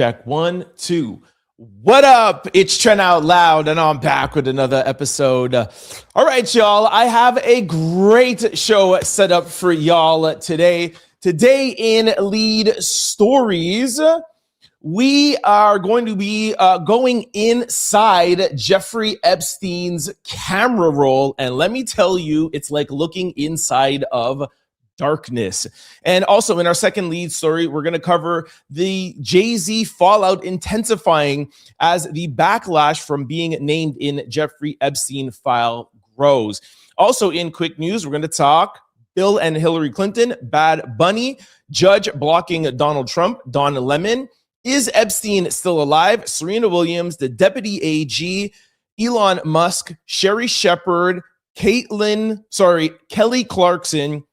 check. 1, 2. What up? It's Trent Out Loud, and I'm back with another episode. All right, y'all. I have a great show set up for y'all today. Today in Lead Stories, we are going to be going inside Jeffrey Epstein's camera roll. And let me tell you, it's like looking inside of darkness. And also in our second lead story, we're going to cover the Jay-Z fallout intensifying as the backlash from being named in Jeffrey Epstein file grows. Also in quick news, we're going to talk Bill and Hillary Clinton, Bad Bunny, judge blocking Donald Trump, Don Lemon. Is Epstein still alive? Serena Williams, the deputy AG, Elon Musk, Sheri Shepherd, Kelly Clarkson,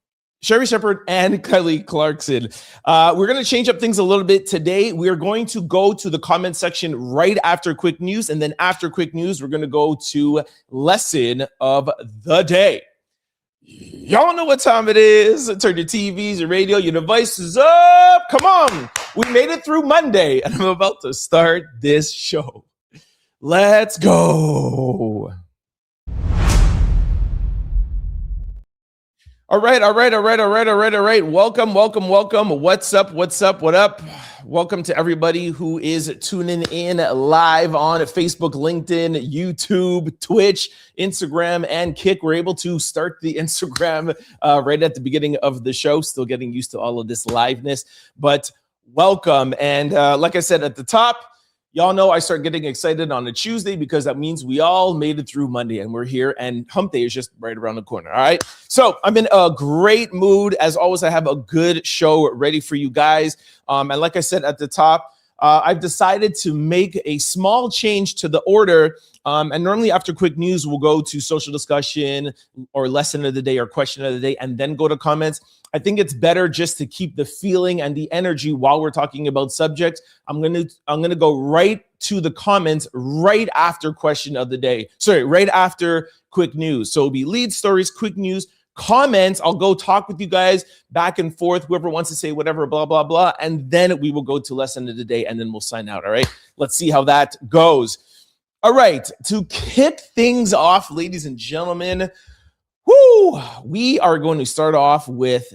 Sheri Shepherd and Kelly Clarkson. We're going to change up things a little bit today. We are going to go to the comment section right after quick news. And then after quick news, we're going to go to lesson of the day. Y'all know what time it is. Turn your TVs, your radio, your devices up. Come on. We made it through Monday, and I'm about to start this show. Let's go. All right. Welcome. What's up? What up? Welcome to everybody who is tuning in live on Facebook, LinkedIn, YouTube, Twitch, Instagram, and Kick. We're able to start the Instagram right at the beginning of the show. Still getting used to all of this liveness, but welcome. And like I said at the top, y'all know I start getting excited on a Tuesday because that means we all made it through Monday and we're here, and hump day is just right around the corner. All right. So I'm in a great mood. As always, I have a good show ready for you guys. And like I said at the top, I've decided to make a small change to the order. And normally after quick news, we'll go to social discussion or lesson of the day or question of the day, and then go to comments. I think it's better just to keep the feeling and the energy while we're talking about subjects. I'm gonna go right to the comments right after question of the day. Sorry, right after quick news. So it'll be lead stories, quick news, comments. I'll go talk with you guys back and forth, whoever wants to say whatever, blah, blah, blah. And then we will go to lesson of the day, and then we'll sign out. All right, let's see how that goes. All right, to kick things off, ladies and gentlemen, we are going to start off with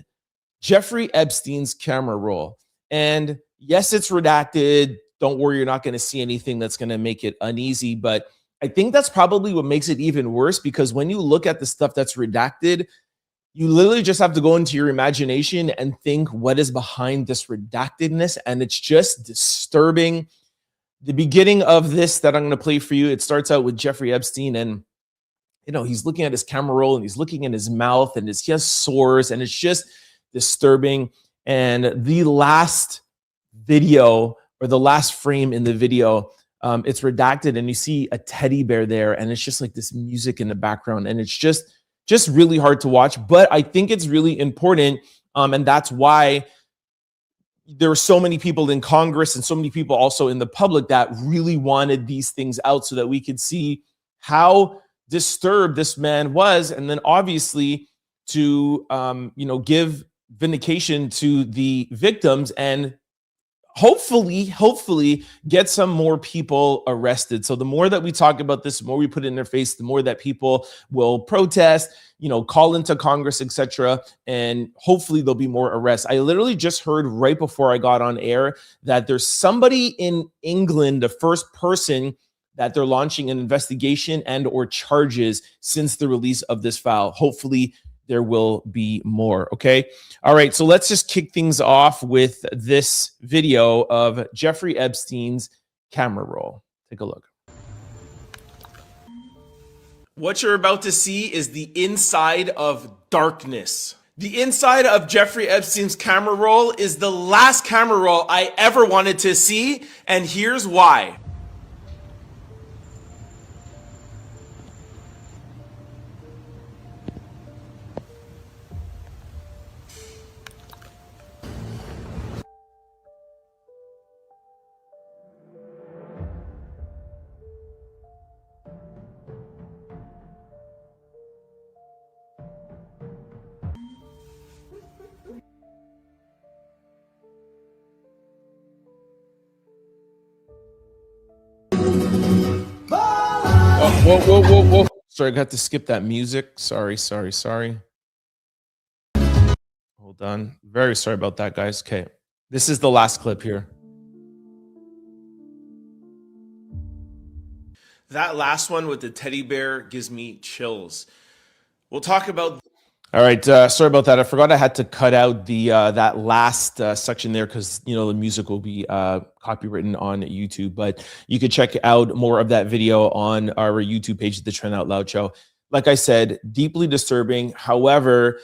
Jeffrey Epstein's camera roll. And yes, it's redacted. Don't worry, you're not going to see anything that's going to make it uneasy. But I think that's probably what makes it even worse, because when you look at the stuff that's redacted, you literally just have to go into your imagination and think what is behind this redactedness. And it's just disturbing. The beginning of this that I'm going to play for you, it starts out with Jeffrey Epstein, and he's looking at his camera roll and he's looking in his mouth, and he has sores, and it's just disturbing. And the last video, or the last frame in the video, it's redacted, and you see a teddy bear there, and it's just like this music in the background, and it's just really hard to watch. But I think it's really important, and that's why there were so many people in Congress and so many people also in the public that really wanted these things out, so that we could see how disturbed this man was, and then obviously to give vindication to the victims, and hopefully get some more people arrested. So the more that we talk about this, the more we put it in their face, the more that people will protest, call into Congress, etc. And hopefully there'll be more arrests. I literally just heard right before I got on air that there's somebody in England, the first person that they're launching an investigation and or charges since the release of this file. Hopefully there will be more. Okay. All right. So let's just kick things off with this video of Jeffrey Epstein's camera roll. Take a look. What you're about to see is the inside of darkness. The inside of Jeffrey Epstein's camera roll is the last camera roll I ever wanted to see. And here's why. Whoa, whoa, whoa, whoa. Sorry, I got to skip that music. Sorry. Hold on. Very sorry about that, guys. Okay. This is the last clip here. That last one with the teddy bear gives me chills. We'll talk about. All right, sorry about that. I forgot I had to cut out the that last section there because the music will be copywritten on YouTube. But you could check out more of that video on our YouTube page, The Trend Out Loud Show. Like I said, deeply disturbing. However,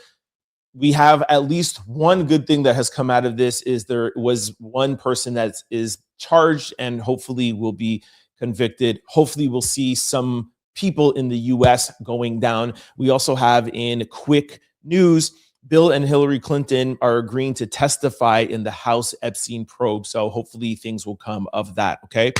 we have at least one good thing that has come out of this is there was one person that is charged and hopefully will be convicted. Hopefully we'll see some people in the US going down. We also have in quick news, Bill and Hillary Clinton are agreeing to testify in the House Epstein probe. So hopefully things will come of that. Okay.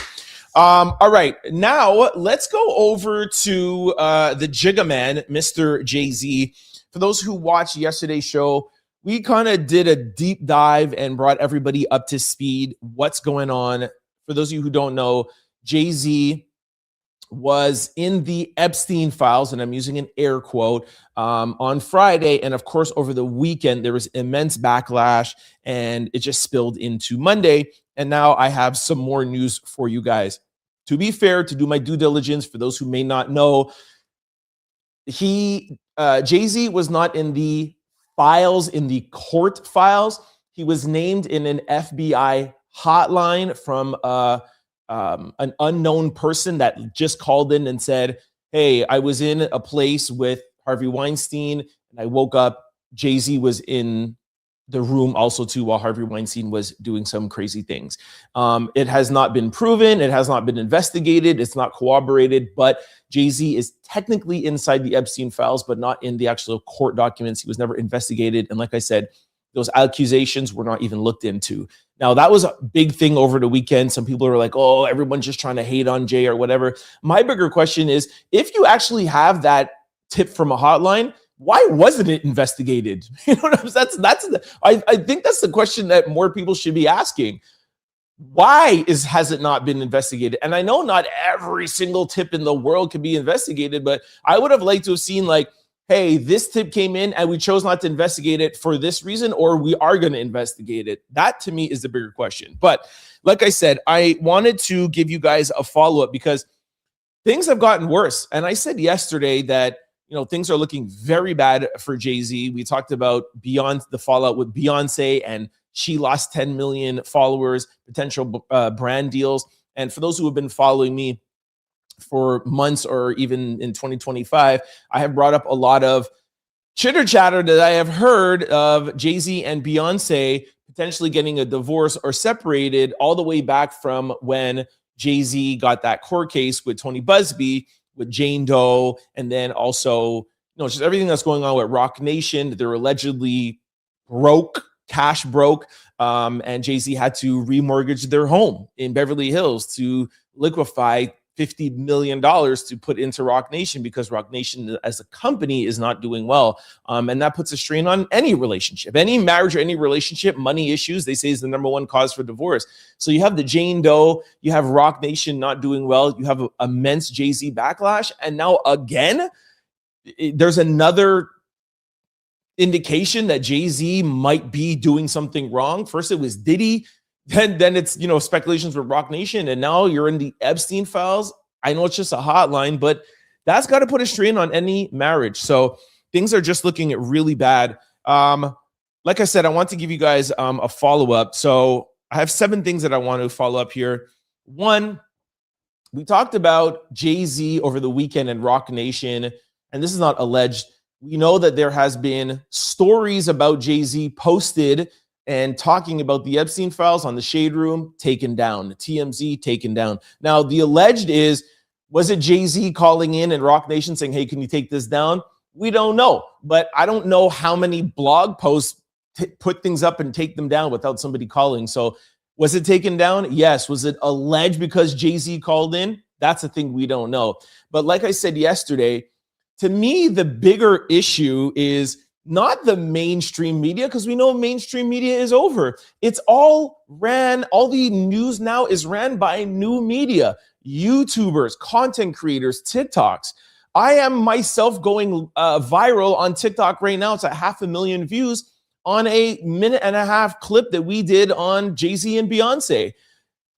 All right. Now let's go over to the Jigga Man, Mr. Jay-Z. For those who watched yesterday's show, we kind of did a deep dive and brought everybody up to speed. What's going on? For those of you who don't know, Jay-Z was in the Epstein files, and I'm using an air quote, on Friday. And of course, over the weekend, there was immense backlash and it just spilled into Monday. And now I have some more news for you guys. To be fair, to do my due diligence, for those who may not know, Jay-Z was not in the files, in the court files. He was named in an FBI hotline from an unknown person that just called in and said, hey, I was in a place with Harvey Weinstein and I woke up. Jay-Z was in the room also too while Harvey Weinstein was doing some crazy things. It has not been proven. It has not been investigated. It's not corroborated, but Jay-Z is technically inside the Epstein files, but not in the actual court documents. He was never investigated. And like I said, those accusations were not even looked into. Now, that was a big thing over the weekend. Some people are like, oh, everyone's just trying to hate on Jay or whatever. My bigger question is, if you actually have that tip from a hotline, why wasn't it investigated? You know what I'm saying? I think that's the question that more people should be asking. Why has it not been investigated? And I know not every single tip in the world can be investigated, but I would have liked to have seen like, hey, this tip came in and we chose not to investigate it for this reason, or we are going to investigate it. That to me is the bigger question. But like I said, I wanted to give you guys a follow-up because things have gotten worse. And I said yesterday that, things are looking very bad for Jay-Z. We talked about beyond the fallout with Beyonce, and she lost 10 million followers, potential brand deals. And for those who have been following me for months or even in 2025, I have brought up a lot of chitter chatter that I have heard of Jay-Z and Beyonce potentially getting a divorce or separated all the way back from when Jay-Z got that court case with Tony Busby, with Jane Doe, and then also, just everything that's going on with Rock Nation. They're allegedly cash broke, and Jay-Z had to remortgage their home in Beverly Hills to liquefy $50 million to put into Rock Nation because Rock Nation as a company is not doing well. And that puts a strain on any relationship, any marriage or any relationship. Money issues, they say, is the number one cause for divorce. So you have the Jane Doe, you have Rock Nation not doing well, you have immense Jay-Z backlash. And now again, there's another indication that Jay-Z might be doing something wrong. First it was Diddy, then it's, speculations with Rock Nation, and now you're in the Epstein files. I know it's just a hotline, but that's got to put a strain on any marriage. So things are just looking really bad. Like I said, I want to give you guys a follow-up. So I have 7 things that I want to follow up here. One, we talked about Jay-Z over the weekend and Rock Nation, and this is not alleged. We know that there has been stories about Jay-Z posted and talking about the Epstein files on the Shade Room, taken down. The TMZ, taken down. Now, the alleged was it Jay-Z calling in and Rock Nation saying, hey, can you take this down? We don't know. But I don't know how many blog posts put things up and take them down without somebody calling. So was it taken down? Yes. Was it alleged because Jay-Z called in? That's a thing we don't know. But like I said yesterday, to me, the bigger issue is not the mainstream media, because we know mainstream media is over. All the news now is ran by new media. YouTubers, content creators, TikToks. I am myself going viral on TikTok right now. It's at 500,000 views on a 1.5-minute clip that we did on Jay-Z and Beyonce.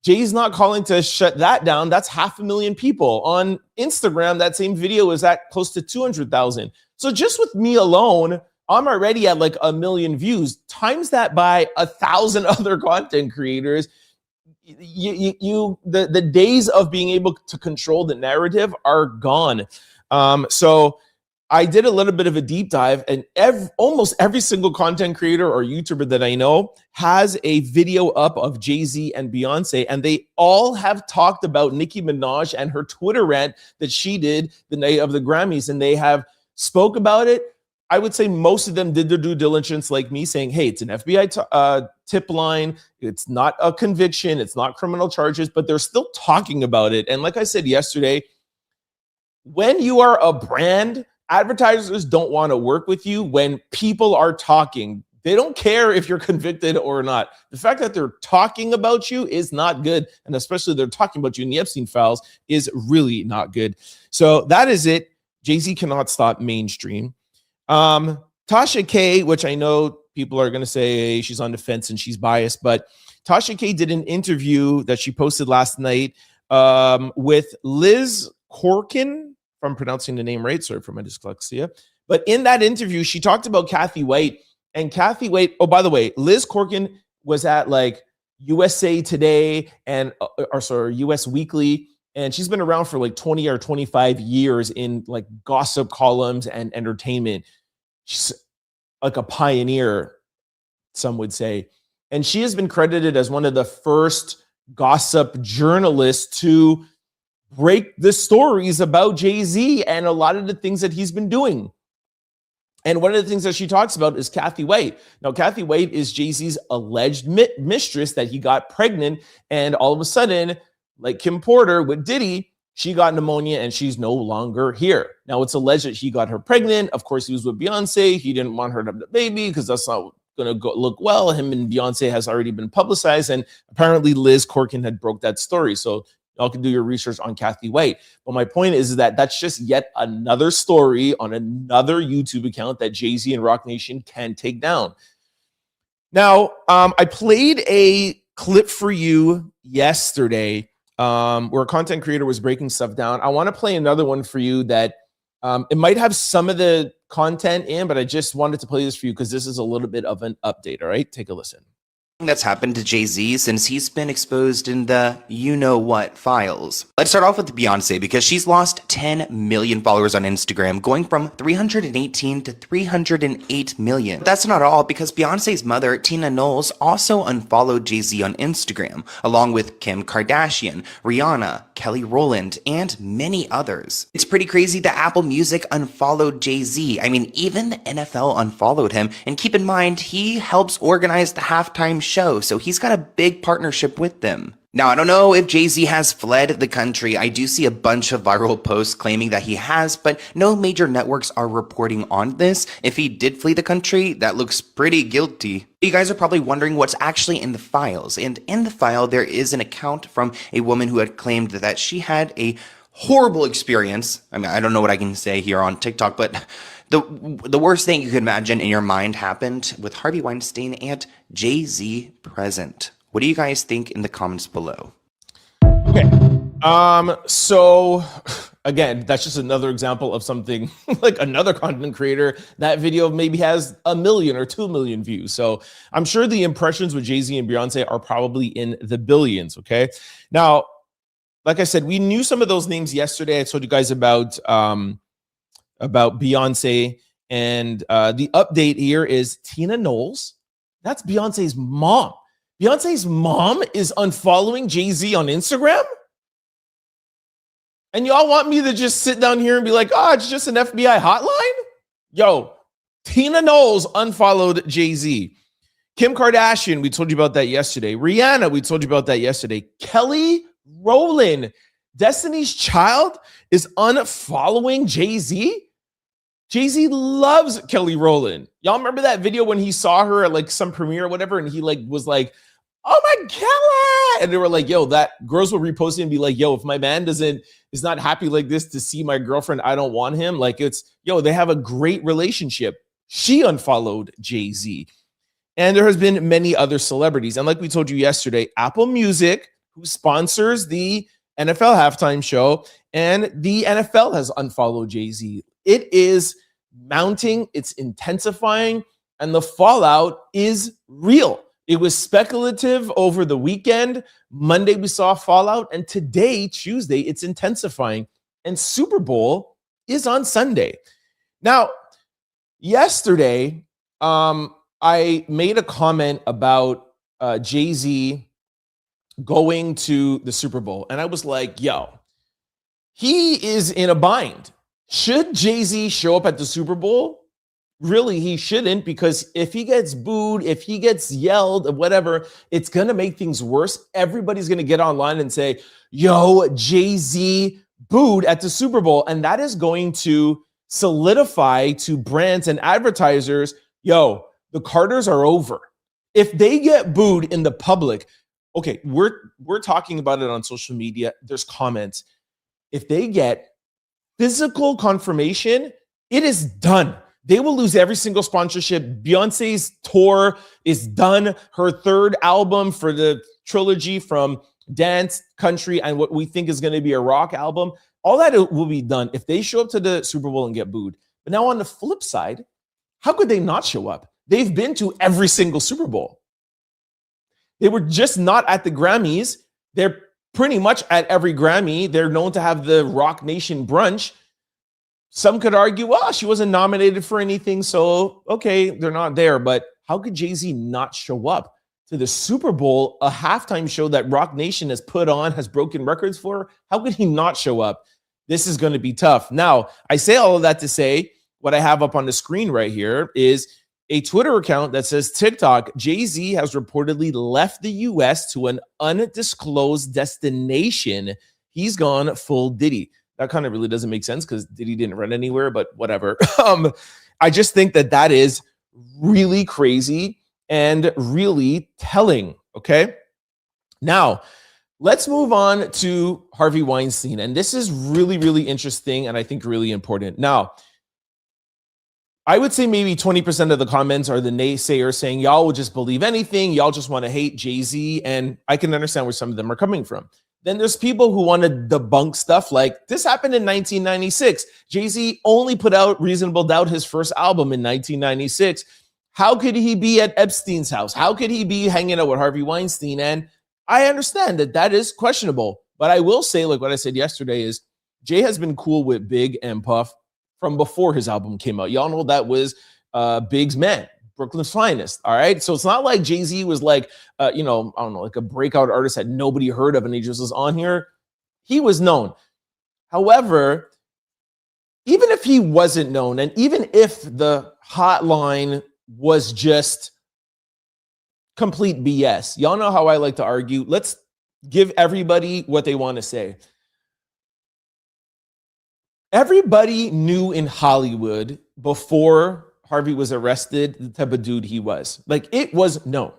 Jay's not calling to shut that down. That's 500,000 people. On Instagram, that same video is at close to 200,000. So just with me alone, I'm already at like 1 million views. Times that by 1,000 other content creators. The days of being able to control the narrative are gone. So I did a little bit of a deep dive, and almost every single content creator or YouTuber that I know has a video up of Jay-Z and Beyonce, and they all have talked about Nicki Minaj and her Twitter rant that she did the night of the Grammys, and they have spoke about it. I would say most of them did their due diligence like me, saying, hey, it's an FBI tip line. It's not a conviction. It's not criminal charges, but they're still talking about it. And like I said yesterday, when you are a brand, advertisers don't want to work with you when people are talking. They don't care if you're convicted or not. The fact that they're talking about you is not good. And especially they're talking about you in the Epstein files is really not good. So that is it. Jay-Z cannot stop mainstream. Tasha K, which I know people are going to say she's on the fence and she's biased, but Tasha K did an interview that she posted last night with Liz Corkin, if I'm pronouncing the name right, sorry for my dyslexia. But in that interview, she talked about Kathy White. And Kathy White, oh, by the way, Liz Corkin was at like USA Today and US Weekly. And she's been around for like 20 or 25 years in like gossip columns and entertainment. She's like a pioneer, some would say. And she has been credited as one of the first gossip journalists to break the stories about Jay-Z and a lot of the things that he's been doing. And one of the things that she talks about is Kathy White. Now, Kathy White is Jay-Z's alleged mistress that he got pregnant. And all of a sudden, like Kim Porter with Diddy, she got pneumonia and she's no longer here. Now, it's alleged that he got her pregnant. Of course, he was with Beyonce. He didn't want her to have the baby because that's not going to look well. Him and Beyonce has already been publicized. And apparently Liz Corkin had broke that story. So y'all can do your research on Kathy White. But my point is that that's just yet another story on another YouTube account that Jay-Z and Roc Nation can take down. Now, I played a clip for you yesterday where a content creator was breaking stuff down. I want to play another one for you that it might have some of the content in, but I just wanted to play this for you because this is a little bit of an update. All right, take a listen. That's happened to Jay-Z since he's been exposed in the you-know-what files. Let's start off with Beyonce because she's lost 10 million followers on Instagram, going from 318 to 308 million. But that's not all, because Beyonce's mother, Tina Knowles, also unfollowed Jay-Z on Instagram, along with Kim Kardashian, Rihanna, Kelly Rowland, and many others. It's pretty crazy that Apple Music unfollowed Jay-Z. I mean, even the NFL unfollowed him, and keep in mind, he helps organize the halftime show, so he's got a big partnership with them. Now, I don't know if Jay-Z has fled the country. I do see a bunch of viral posts claiming that he has, but no major networks are reporting on this. If he did flee the country, that looks pretty guilty. You guys are probably wondering what's actually in the files, and in the file there is an account from a woman who had claimed that she had a horrible experience. I mean, I don't know what I can say here on TikTok, but the worst thing you could imagine in your mind happened with Harvey Weinstein and Jay-Z present. What do you guys think in the comments below? Okay. So again, that's just another example of something like another content creator. That video maybe has 1 million or 2 million views. So I'm sure the impressions with Jay-Z and Beyonce are probably in the billions. Okay. Now, like I said, we knew some of those names yesterday. I told you guys about Beyonce, and the update here is Tina Knowles. That's Beyonce's mom. Beyonce's mom is unfollowing Jay-Z on Instagram? And y'all want me to just sit down here and be like, oh, it's just an FBI hotline? Yo, Tina Knowles unfollowed Jay-Z. Kim Kardashian, we told you about that yesterday. Rihanna, we told you about that yesterday. Kelly Rowland, Destiny's Child, is unfollowing Jay-Z? Jay-Z loves Kelly Rowland. Y'all remember that video when he saw her at like some premiere or whatever, and he like was like, oh my God. And they were like, yo, that girls will repost it and be like, yo, if my man is not happy like this to see my girlfriend, I don't want him. Like they have a great relationship. She unfollowed Jay-Z. And there has been many other celebrities. And like we told you yesterday, Apple Music, who sponsors the NFL halftime show, and the NFL has unfollowed Jay-Z. It is mounting, it's intensifying, and the fallout is real. It was speculative over the weekend. Monday, we saw fallout. And today, Tuesday, it's intensifying. And Super Bowl is on Sunday. Now, yesterday, I made a comment about Jay-Z going to the Super Bowl. And I was like, yo, he is in a bind. Should Jay-Z show up at the Super Bowl? Really, he shouldn't, because if he gets booed, if he gets yelled, whatever, it's going to make things worse. Everybody's going to get online and say, yo, Jay-Z booed at the Super Bowl. And that is going to solidify to brands and advertisers, yo, the Carters are over. If they get booed in the public, okay, we're talking about it on social media. There's comments. If they get physical confirmation, it is done. They will lose every single sponsorship. Beyonce's tour is done. Her third album for the trilogy from dance, country, and what we think is going to be a rock album, all that will be done if they show up to the Super Bowl and get booed. But now on the flip side, how could they not show up? They've been to every single Super Bowl. They were just not at the Grammys. They're pretty much at every Grammy. They're known to have the Rock Nation brunch. Some could argue, well, she wasn't nominated for anything, so okay, they're not there. But how could Jay-Z not show up to the Super Bowl, a halftime show that Rock Nation has put on, has broken records for? How could he not show up? This is going to be tough. Now, I say all of that to say what I have up on the screen right here is a Twitter account that says TikTok, Jay-Z has reportedly left the U.S. to an undisclosed destination. He's gone full Diddy. That kind of really doesn't make sense because Diddy didn't run anywhere, but whatever. I just think that is really crazy and really telling, okay? Now, let's move on to Harvey Weinstein. And this is really, really interesting and I think really important. Now, I would say maybe 20% of the comments are the naysayers saying, y'all will just believe anything. Y'all just want to hate Jay-Z. And I can understand where some of them are coming from. Then there's people who want to debunk stuff like this happened in 1996. Jay-Z only put out Reasonable Doubt, his first album, in 1996. How could he be at Epstein's house? How could he be hanging out with Harvey Weinstein? And I understand that is questionable. But I will say, like what I said yesterday, is Jay has been cool with Big and Puff from before his album came out. Y'all know that was Big's man, Brooklyn's finest. All right. So it's not like Jay-Z was like, I don't know, like a breakout artist that nobody heard of and he just was on here. He was known. However, even if he wasn't known, and even if the hotline was just complete BS, y'all know how I like to argue. Let's give everybody what they want to say. Everybody knew in Hollywood before Harvey was arrested the type of dude he was. Like, it was known.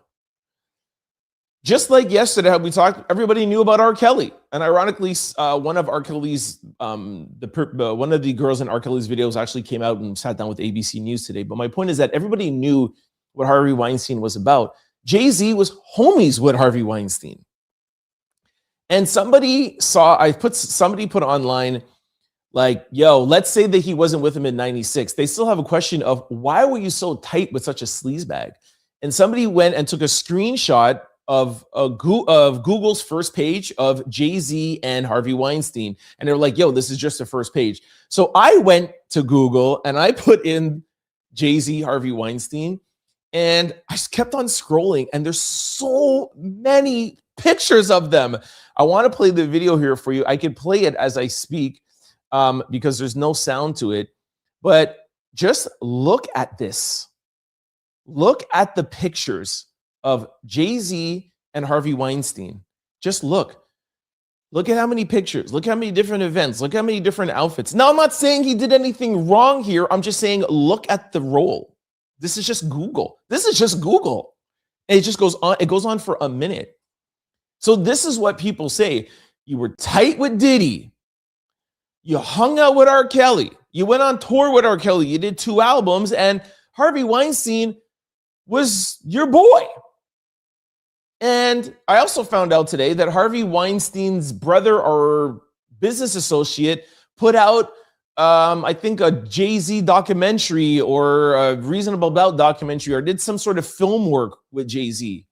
Just like yesterday, how we talked, everybody knew about R. Kelly. And ironically, one of R. Kelly's, one of the girls in R. Kelly's videos actually came out and sat down with ABC News today. But my point is that everybody knew what Harvey Weinstein was about. Jay-Z was homies with Harvey Weinstein. And somebody put online, like, yo, let's say that he wasn't with him in 96. They still have a question of why were you so tight with such a sleazebag? And somebody went and took a screenshot of Google's first page of Jay-Z and Harvey Weinstein. And they're like, yo, this is just the first page. So I went to Google and I put in Jay-Z, Harvey Weinstein, and I just kept on scrolling. And there's so many pictures of them. I want to play the video here for you. I could play it as I speak. Because there's no sound to it. But just look at this. Look at the pictures of Jay-Z and Harvey Weinstein. Just look. Look at how many pictures. Look how many different events. Look how many different outfits. Now, I'm not saying he did anything wrong here. I'm just saying look at the roll. This is just Google. This is just Google. And it just goes on. It goes on for a minute. So this is what people say. You were tight with Diddy. You hung out with R. Kelly. You went on tour with R. Kelly. You did 2 albums, and Harvey Weinstein was your boy. And I also found out today that Harvey Weinstein's brother or business associate put out, I think, a Jay-Z documentary or a Reasonable Doubt documentary, or did some sort of film work with Jay-Z.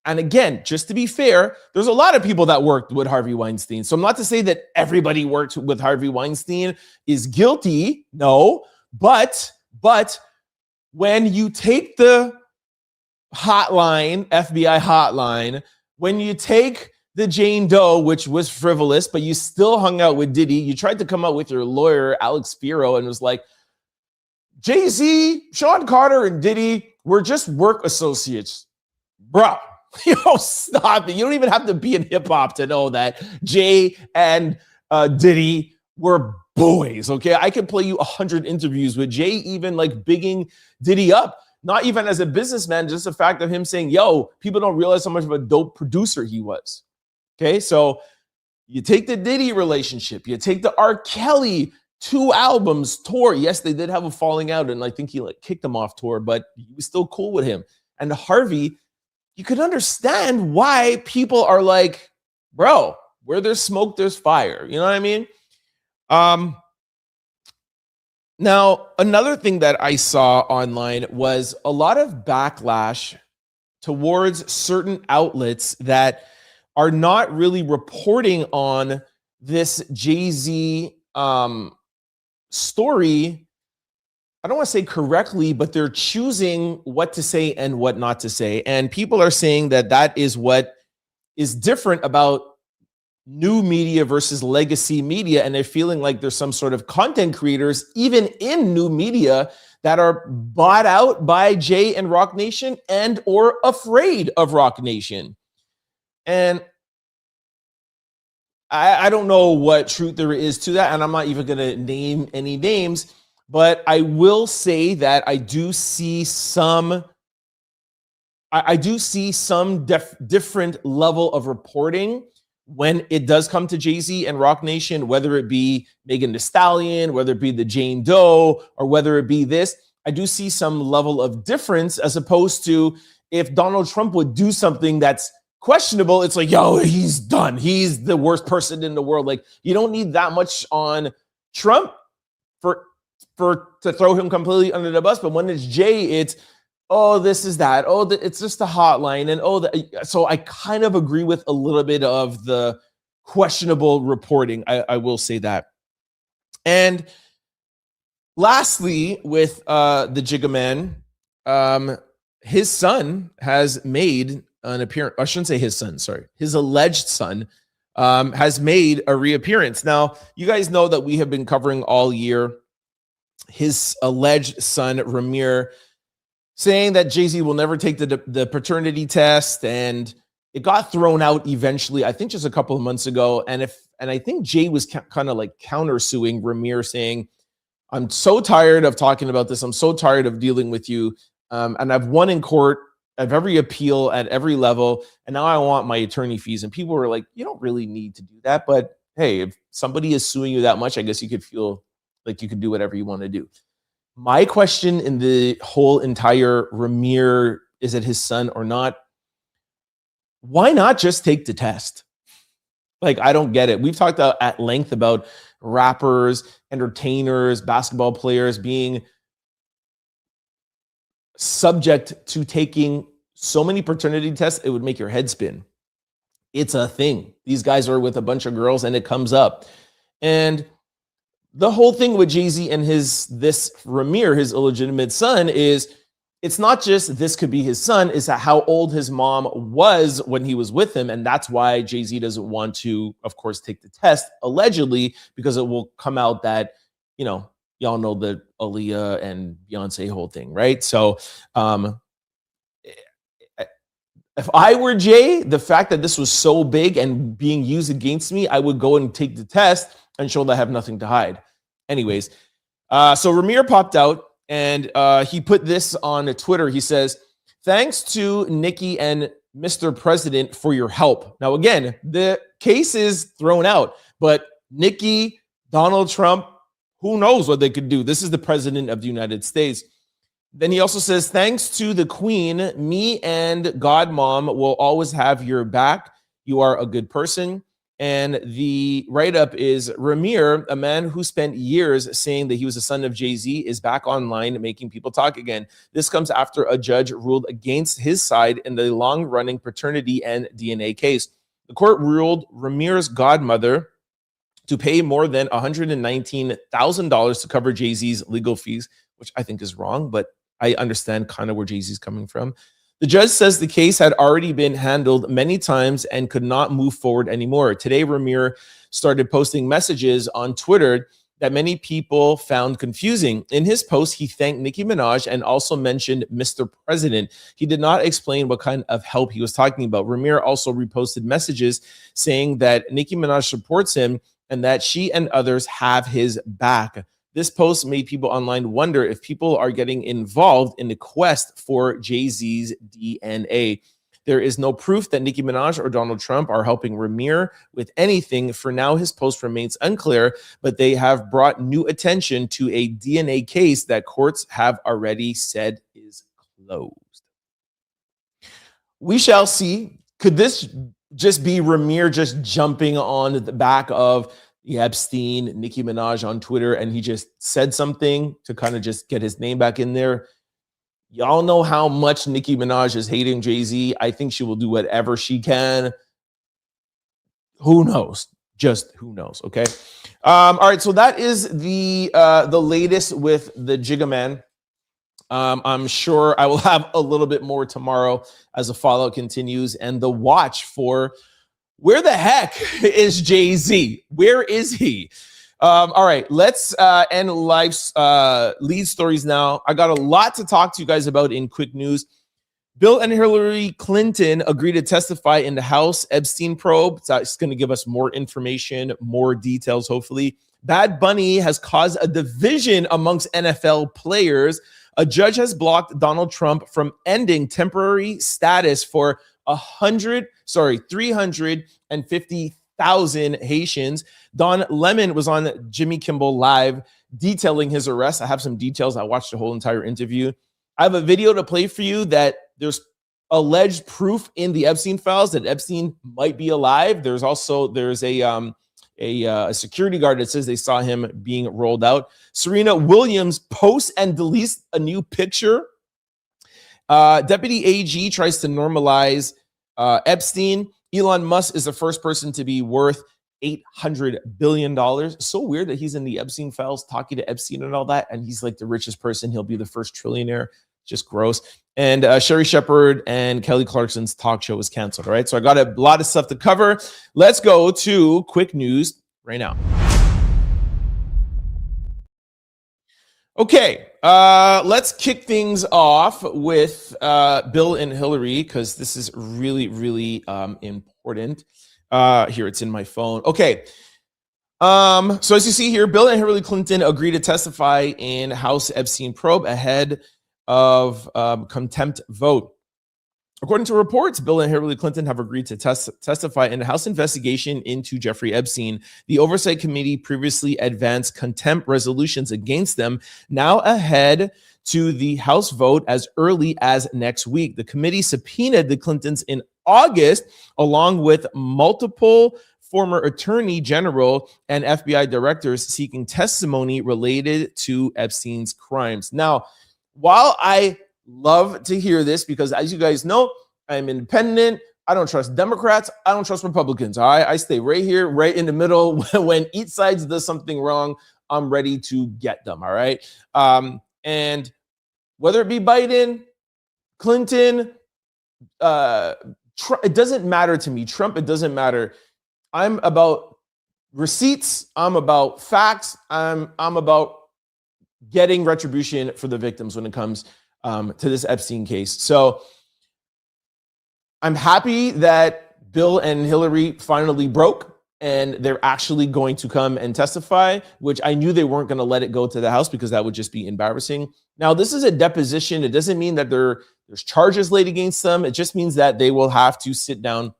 And again, just to be fair, there's a lot of people that worked with Harvey Weinstein. So I'm not to say that everybody worked with Harvey Weinstein is guilty. No, but when you take the hotline, FBI hotline, when you take the Jane Doe, which was frivolous, but you still hung out with Diddy, you tried to come out with your lawyer, Alex Spiro, and was like, Jay-Z, Sean Carter, and Diddy were just work associates. Bro, stop it. You don't even have to be in hip-hop to know that Jay and Diddy were boys, okay? I can play you 100 interviews with Jay, even like bigging Diddy up. Not even as a businessman, just the fact of him saying, yo, people don't realize how much of a dope producer he was. Okay, so you take the Diddy relationship, you take the R. Kelly 2 albums tour. Yes, they did have a falling out, and I think he like kicked him off tour, but he was still cool with him. And Harvey, you could understand why people are like, bro, where there's smoke, there's fire. You know what I mean? Now, another thing that I saw online was a lot of backlash towards certain outlets that are not really reporting on this Jay-Z story. I don't want to say correctly, but they're choosing what to say and what not to say. And people are saying that that is what is different about new media versus legacy media. And they're feeling like there's some sort of content creators, even in new media, that are bought out by Jay and Rock Nation and or afraid of Rock Nation. And I don't know what truth there is to that. And I'm not even going to name any names, but I will say that I do see some different level of reporting when it does come to Jay-Z and Rock Nation, whether it be Megan Thee Stallion, whether it be the Jane Doe, or whether it be this. I do see some level of difference, as opposed to if Donald Trump would do something that's questionable, it's like, yo, he's done. He's the worst person in the world. Like, you don't need that much on Trump to throw him completely under the bus. But when it's Jay, it's, oh, this is that. Oh, it's just a hotline. And so I kind of agree with a little bit of the questionable reporting. I will say that. And lastly, with the Jigga Man, his son has made an appearance. I shouldn't say his son, sorry. His alleged son has made a reappearance. Now, you guys know that we have been covering all year his alleged son, Ramir, saying that Jay-Z will never take the paternity test, and it got thrown out eventually, I think just a couple of months ago. And I think Jay was kind of like countersuing Ramir, saying, I'm so tired of talking about this. I'm so tired of dealing with you. And I've won in court of every appeal at every level, and now I want my attorney fees. And people were like, you don't really need to do that. But hey, if somebody is suing you that much, I guess you could feel like you could do whatever you want to do. My question in the whole entire Ramir, is it his son or not? Why not just take the test? Like, I don't get it. We've talked at length about rappers, entertainers, basketball players being subject to taking so many paternity tests, it would make your head spin. It's a thing. These guys are with a bunch of girls and it comes up. And the whole thing with Jay-Z and this Ramir, his illegitimate son, is it's not just this could be his son, is that how old his mom was when he was with him. And that's why Jay-Z doesn't want to, of course, take the test, allegedly, because it will come out that, you know, y'all know the Aaliyah and Beyonce whole thing, right? So if I were Jay, the fact that this was so big and being used against me, I would go and take the test and show that I have nothing to hide. Anyways, so Ramir popped out and he put this on Twitter. He says, Thanks to Nikki and Mr. President for your help. Now, again, the case is thrown out, but Nikki, Donald Trump, who knows what they could do? This is the president of the United States. Then he also says, thanks to the Queen, me and Godmom will always have your back. You are a good person. And the write-up is Ramir, a man who spent years saying that he was the son of Jay-Z, is back online making people talk again. This comes after a judge ruled against his side in the long-running paternity and DNA case. The court ruled Ramir's godmother to pay more than $119,000 to cover Jay-Z's legal fees, which I think is wrong, but I understand kind of where Jay-Z's coming from. The judge says the case had already been handled many times and could not move forward anymore. Today, Ramir started posting messages on Twitter that many people found confusing. In his post, he thanked Nicki Minaj and also mentioned Mr. President. He did not explain what kind of help he was talking about. Ramir also reposted messages saying that Nicki Minaj supports him and that she and others have his back. This post made people online wonder if people are getting involved in the quest for Jay-Z's DNA. There is no proof that Nicki Minaj or Donald Trump are helping Ramir with anything. For now, his post remains unclear, but they have brought new attention to a DNA case that courts have already said is closed. We shall see. Could this just be Ramir just jumping on the back of Epstein, Nicki Minaj on Twitter, and he just said something to kind of just get his name back in there? Y'all know how much Nicki Minaj is hating Jay-Z. I think she will do whatever she can. Who knows? Just who knows, okay? All right, so that is the latest with the Jigga Man. I'm sure I will have a little bit more tomorrow as the fallout continues and the watch for where the heck is Jay-Z? Where is he? All right, let's end life's lead stories now. I got a lot to talk to you guys about in quick news. Bill and Hillary Clinton agreed to testify in the House Epstein probe. So it's going to give us more information, more details, hopefully. Bad Bunny has caused a division amongst NFL players. A judge has blocked Donald Trump from ending temporary status for 350,000 Haitians. Don Lemon was on Jimmy Kimmel Live detailing his arrest. I have some details. I watched the whole entire interview. I have a video to play for you that there's alleged proof in the Epstein files that Epstein might be alive. There's a security guard that says they saw him being rolled out. Serena Williams posts and deletes a new picture. Deputy AG tries to normalize Epstein. Elon Musk is the first person to be worth $800 billion. So weird that he's in the Epstein files talking to Epstein and all that. And he's like the richest person. He'll be the first trillionaire. Just gross. And Sheri Shepherd and Kelly Clarkson's talk show was canceled. All right. So I got a lot of stuff to cover. Let's go to quick news right now. Okay, let's kick things off with Bill and Hillary, because this is really, really important. Here, it's in my phone. Okay, so as you see here, Bill and Hillary Clinton agreed to testify in House Epstein probe ahead of contempt vote. According to reports, Bill and Hillary Clinton have agreed to testify in a House investigation into Jeffrey Epstein. The Oversight Committee previously advanced contempt resolutions against them, now ahead to the House vote as early as next week. The committee subpoenaed the Clintons in August, along with multiple former attorney general and FBI directors seeking testimony related to Epstein's crimes. Now, while I love to hear this, because as you guys know, I'm independent. I don't trust Democrats. I don't trust Republicans. All right. I stay right here, right in the middle. When each side does something wrong, I'm ready to get them. All right. And whether it be Biden, Clinton, Trump, it doesn't matter to me. Trump, it doesn't matter. I'm about receipts. I'm about facts. I'm about getting retribution for the victims when it comes to this Epstein case. So I'm happy that Bill and Hillary finally broke. and they're actually going to come and testify, which I knew they weren't going to let it go to the House because that would just be embarrassing. Now, this is a deposition. It doesn't mean that there's charges laid against them. It just means that they will have to sit down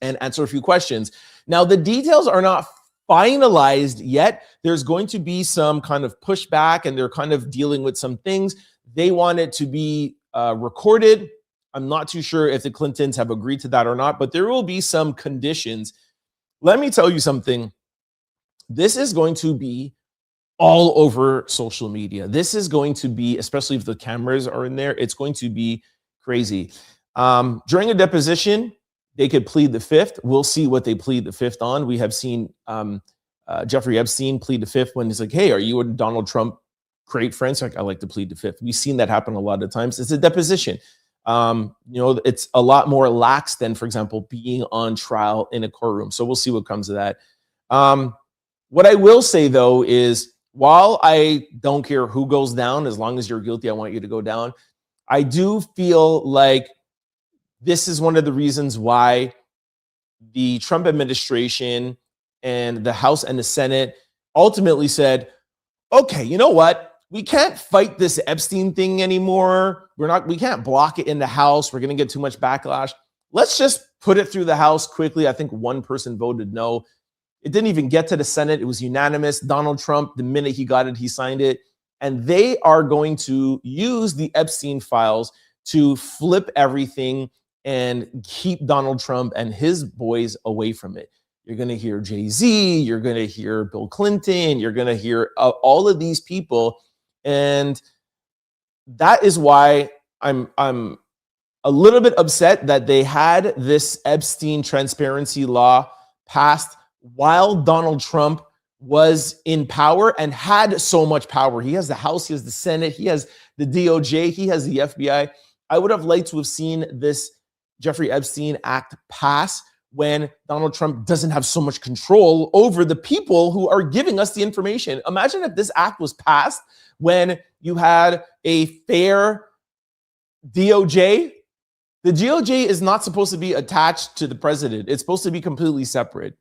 and answer a few questions. Now, the details are not finalized yet. There's going to be some kind of pushback, and they're kind of dealing with some things. They want it to be recorded. I'm not too sure if the Clintons have agreed to that or not, but there will be some conditions. Let me tell you something. This is going to be all over social media. This is going to be, especially if the cameras are in there, it's going to be crazy. During a deposition, they could plead the fifth. We'll see what they plead the fifth on. We have seen Jeffrey Epstein plead the fifth when he's like, hey, are you and Donald Trump great friends? Like, I like to plead the fifth. We've seen that happen a lot of times. It's a deposition. It's a lot more lax than, for example, being on trial in a courtroom. So we'll see what comes of that. What I will say, though, is while I don't care who goes down, as long as you're guilty, I want you to go down. I do feel like this is one of the reasons why the Trump administration and the House and the Senate ultimately said, okay, you know what? We can't fight this Epstein thing anymore. We can't block it in the House. We're going to get too much backlash. Let's just put it through the House quickly. I think one person voted no. It didn't even get to the Senate. It was unanimous. Donald Trump, the minute he got it, he signed it. And they are going to use the Epstein files to flip everything and keep Donald Trump and his boys away from it. You're going to hear Jay-Z. You're going to hear Bill Clinton. You're going to hear all of these people. And that is why I'm a little bit upset that they had this Epstein transparency law passed while Donald Trump was in power and had so much power. He has the House, he has the Senate, he has the DOJ, he has the FBI. I would have liked to have seen this Jeffrey Epstein Act pass when Donald Trump doesn't have so much control over the people who are giving us the information. Imagine if this act was passed when you had a fair DOJ. The DOJ is not supposed to be attached to the president. It's supposed to be completely separate.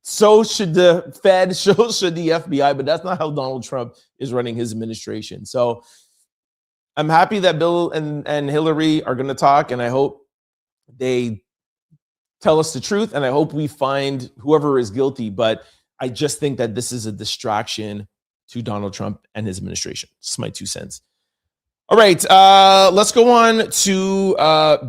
So should the Fed, so should the FBI, but that's not how Donald Trump is running his administration. So I'm happy that Bill and Hillary are going to talk, and I hope they tell us the truth, and I hope we find whoever is guilty. But I just think that this is a distraction to Donald Trump and his administration. It's my 2 cents. All right, let's go on to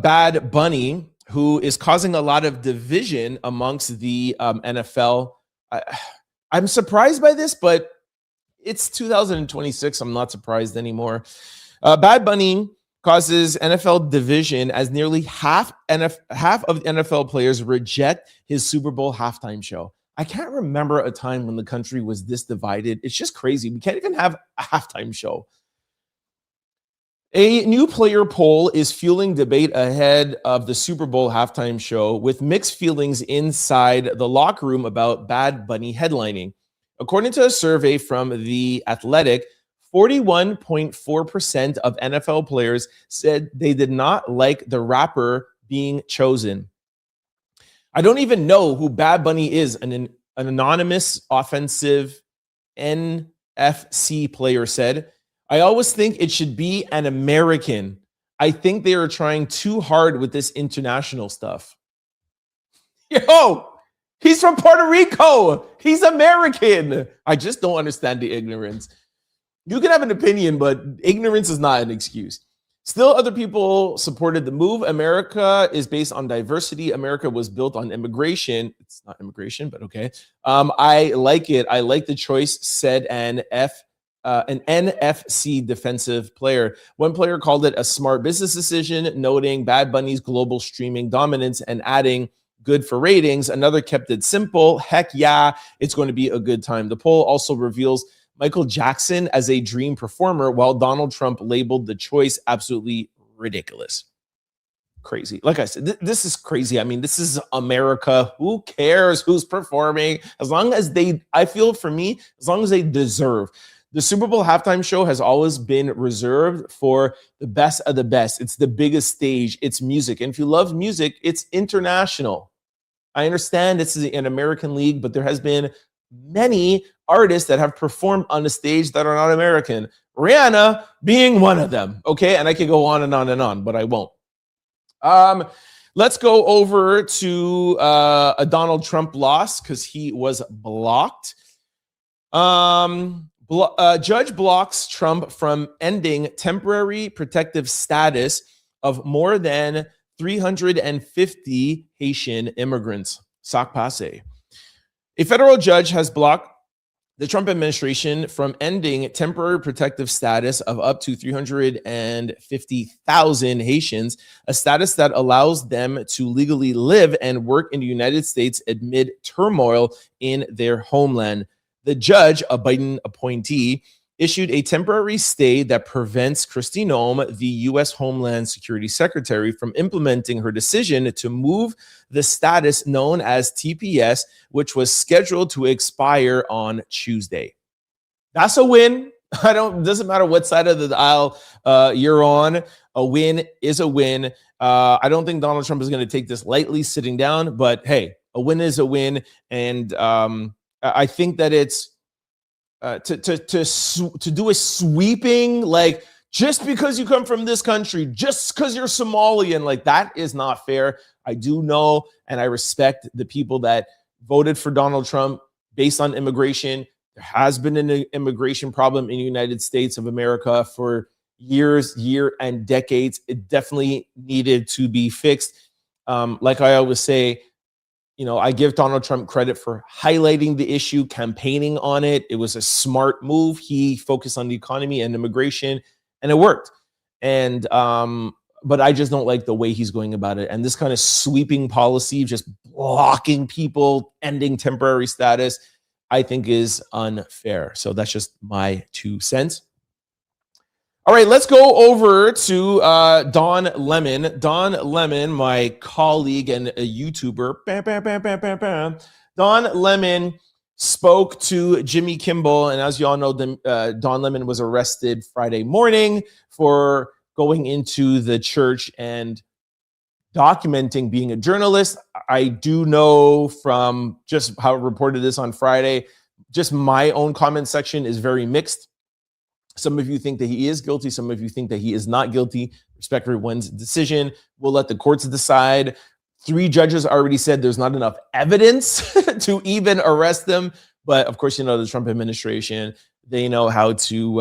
Bad Bunny, who is causing a lot of division amongst the NFL. I'm surprised by this, but it's 2026. I'm not surprised anymore. Bad Bunny causes NFL division as nearly half of the NFL players reject his Super Bowl halftime show. I can't remember a time when the country was this divided. It's just crazy. We can't even have a halftime show. A new player poll is fueling debate ahead of the Super Bowl halftime show, with mixed feelings inside the locker room about Bad Bunny headlining. According to a survey from The Athletic, 41.4% of NFL players said they did not like the rapper being chosen. I don't even know who Bad Bunny is, an anonymous offensive NFC player said. I always think it should be an American. I think they are trying too hard with this international stuff. Yo, he's from Puerto Rico. He's American. I just don't understand the ignorance. You can have an opinion, but ignorance is not an excuse. Still, other people supported the move. America is based on diversity. America was built on immigration. It's not immigration, but okay. I like it. I like the choice, said an NFC defensive player. One player called it a smart business decision, noting Bad Bunny's global streaming dominance and adding good for ratings. Another kept it simple. Heck yeah, it's going to be a good time. The poll also reveals Michael Jackson as a dream performer, while Donald Trump labeled the choice absolutely ridiculous. Crazy. Like I said, this is crazy. I mean, this is America. Who cares who's performing? As long as I feel for me, as long as they deserve. The Super Bowl halftime show has always been reserved for the best of the best. It's the biggest stage. It's music. And if you love music, it's international. I understand this is an American league, but there has been many artists that have performed on the stage that are not American. Rihanna being one of them, okay? And I could go on and on and on, but I won't. Let's go over to a Donald Trump loss because he was blocked. Judge blocks Trump from ending temporary protective status of more than 350 Haitian immigrants. Sac passe. A federal judge has blocked the Trump administration from ending temporary protective status of up to 350,000 Haitians, a status that allows them to legally live and work in the United States amid turmoil in their homeland. The judge, a Biden appointee, issued a temporary stay that prevents Kristi Noem, the U.S. Homeland Security Secretary, from implementing her decision to move the status known as TPS, which was scheduled to expire on Tuesday. That's a win. Doesn't matter what side of the aisle you're on. A win is a win. I don't think Donald Trump is going to take this lightly sitting down, but hey, a win is a win. And I think that it's to do a sweeping, like, just because you come from this country, just because you're Somalian, like, that is not fair. I do know and I respect the people that voted for Donald Trump based on immigration. There has been an immigration problem in the United States of America for years and decades. It definitely needed to be fixed. Like I always say, I give Donald Trump credit for highlighting the issue, campaigning on it. It was a smart move. He focused on the economy and immigration, and it worked. And but I just don't like the way he's going about it. And this kind of sweeping policy, just blocking people, ending temporary status, I think is unfair. So that's just my 2 cents. All right, let's go over to Don Lemon. Don Lemon, my colleague and a YouTuber. Don Lemon spoke to Jimmy Kimmel, and as you all know, Don Lemon was arrested Friday morning for going into the church and documenting being a journalist. I do know from just how it reported this on Friday, just my own comment section is very mixed. Some of you think that he is guilty. Some of you think that he is not guilty. Respect everyone's decision. We'll let the courts decide. 3 judges already said there's not enough evidence to even arrest them. But of course, the Trump administration, they know how to,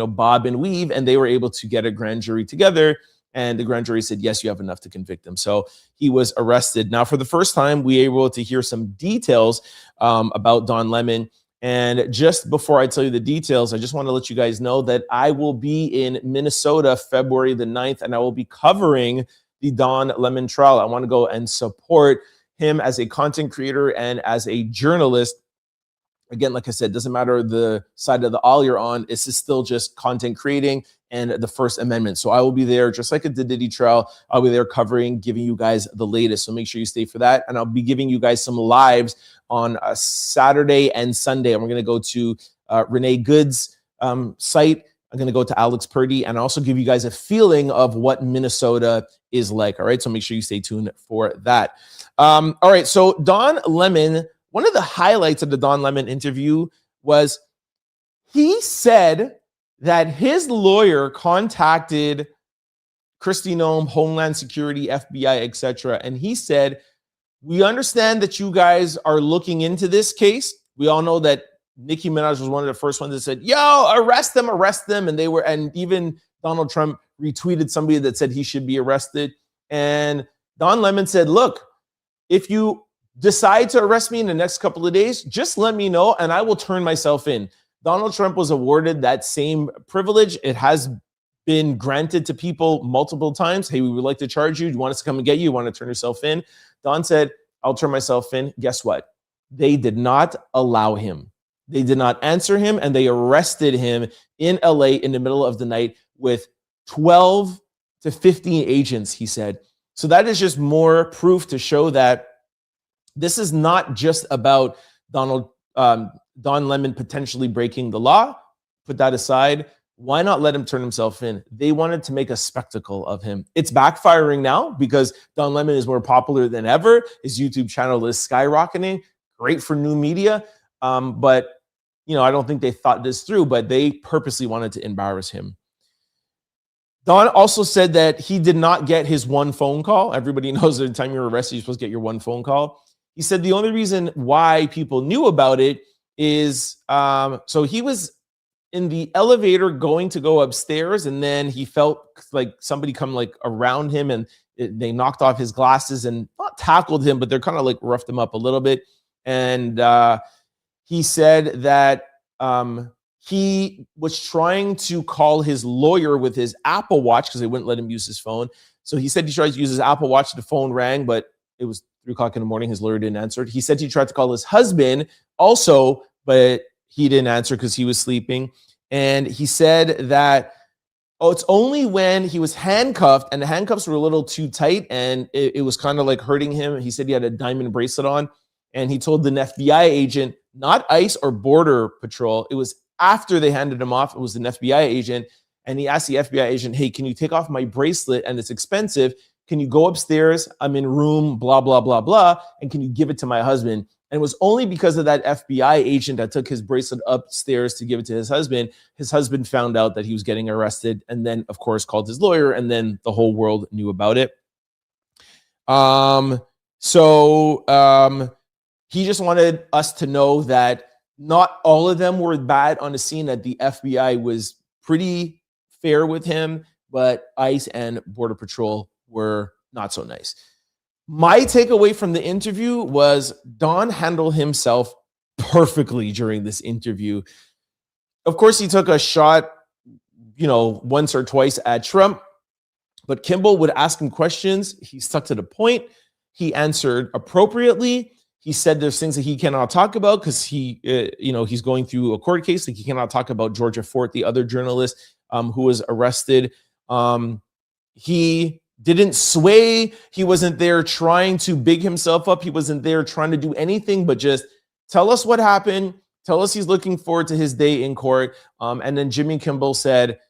bob and weave, and they were able to get a grand jury together. And the grand jury said, yes, you have enough to convict him. So he was arrested. Now, for the first time, we were able to hear some details about Don Lemon. And just before I tell you the details, I just want to let you guys know that I will be in Minnesota February the 9th, and I will be covering the Don Lemon trial. I want to go and support him as a content creator and as a journalist. Again, like I said, doesn't matter the side of the aisle you're on. This is still just content creating and the First Amendment. So I will be there, just like at the Diddy trial. I'll be there covering, giving you guys the latest. So make sure you stay for that. And I'll be giving you guys some lives on a Saturday and Sunday. And we're going to go to Renee Good's site. I'm going to go to Alex Purdy and also give you guys a feeling of what Minnesota is like. All right. So make sure you stay tuned for that. All right. So Don Lemon, one of the highlights of the Don Lemon interview was he said that his lawyer contacted Kristi Noem, Homeland Security, FBI, etc. And he said, we understand that you guys are looking into this case. We all know that Nicki Minaj was one of the first ones that said, yo, arrest them. And even Donald Trump retweeted somebody that said he should be arrested. And Don Lemon said, look, if you decide to arrest me in the next couple of days, just let me know and I will turn myself in. Donald Trump was awarded that same privilege. It has been granted to people multiple times. Hey, we would like to charge you. Do you want us to come and get you? You want to turn yourself in? Don said, I'll turn myself in. Guess what? They did not allow him. They did not answer him, and they arrested him in LA in the middle of the night with 12 to 15 agents, he said. So that is just more proof to show that this is not just about Don Lemon potentially breaking the law. Put that aside. Why not let him turn himself in? They wanted to make a spectacle of him. It's backfiring now because Don Lemon is more popular than ever. His YouTube channel is skyrocketing. Great for new media. But, I don't think they thought this through, but they purposely wanted to embarrass him. Don also said that he did not get his one phone call. Everybody knows that the time you're arrested, you're supposed to get your one phone call. He said the only reason why people knew about it is, so he was in the elevator going to go upstairs, and then he felt like somebody come like around him, and they knocked off his glasses and not tackled him, but they're kind of like roughed him up a little bit. And he said that he was trying to call his lawyer with his Apple Watch because they wouldn't let him use his phone. So he said he tried to use his Apple Watch. The phone rang, but it was 3 o'clock in the morning. His lawyer didn't answer it. He said he tried to call his husband also, but he didn't answer because he was sleeping. And he said that, it's only when he was handcuffed, and the handcuffs were a little too tight, and it was kind of like hurting him. He said he had a diamond bracelet on, and he told an FBI agent, not ICE or Border Patrol. It was after they handed him off. It was an FBI agent, and he asked the FBI agent, hey, can you take off my bracelet? And it's expensive. Can you go upstairs? I'm in room, blah, blah, blah, blah. And can you give it to my husband? And it was only because of that FBI agent that took his bracelet upstairs to give it to his husband. His husband found out that he was getting arrested, and then, of course, called his lawyer, and then the whole world knew about it. He just wanted us to know that not all of them were bad on the scene, that the FBI was pretty fair with him, but ICE and Border Patrol were not so nice. My takeaway from the interview was Don handled himself perfectly during this interview. Of course, he took a shot, once or twice at Trump, but Kimmel would ask him questions. He stuck to the point. He answered appropriately. He said there's things that he cannot talk about because he's going through a court case. Like, he cannot talk about Georgia Fort, the other journalist who was arrested. He didn't sway. He wasn't there trying to big himself up. He wasn't there trying to do anything but just tell us what happened. Tell us he's looking forward to his day in court. And then Jimmy Kimmel said,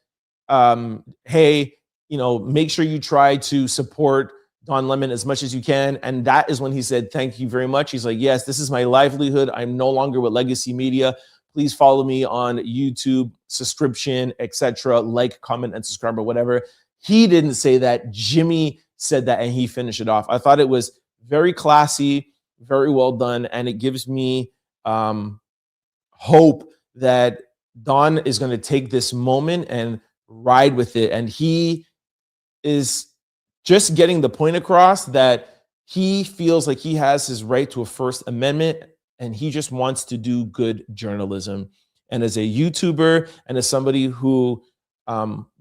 hey, make sure you try to support Don Lemon as much as you can. And that is when he said, thank you very much. He's like, yes, this is my livelihood. I'm no longer with Legacy Media. Please follow me on YouTube, subscription, etc. Like, comment, and subscribe, or whatever. He didn't say that. Jimmy said that, and he finished it off. I thought it was very classy, very well done, and it gives me hope that Don is going to take this moment and ride with it. And he is just getting the point across that he feels like he has his right to a First Amendment, and he just wants to do good journalism. And as a YouTuber and as somebody who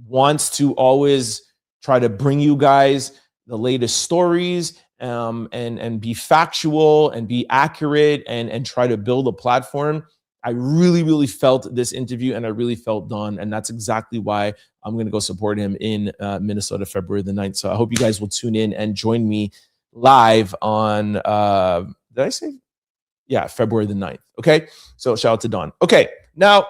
wants to always try to bring you guys the latest stories and be factual and be accurate and try to build a platform, I really, really felt this interview, and I really felt Don, and that's exactly why I'm going to go support him in Minnesota, February the 9th. So I hope you guys will tune in and join me live on, did I say? Yeah, February the 9th. Okay, so shout out to Don. Okay, now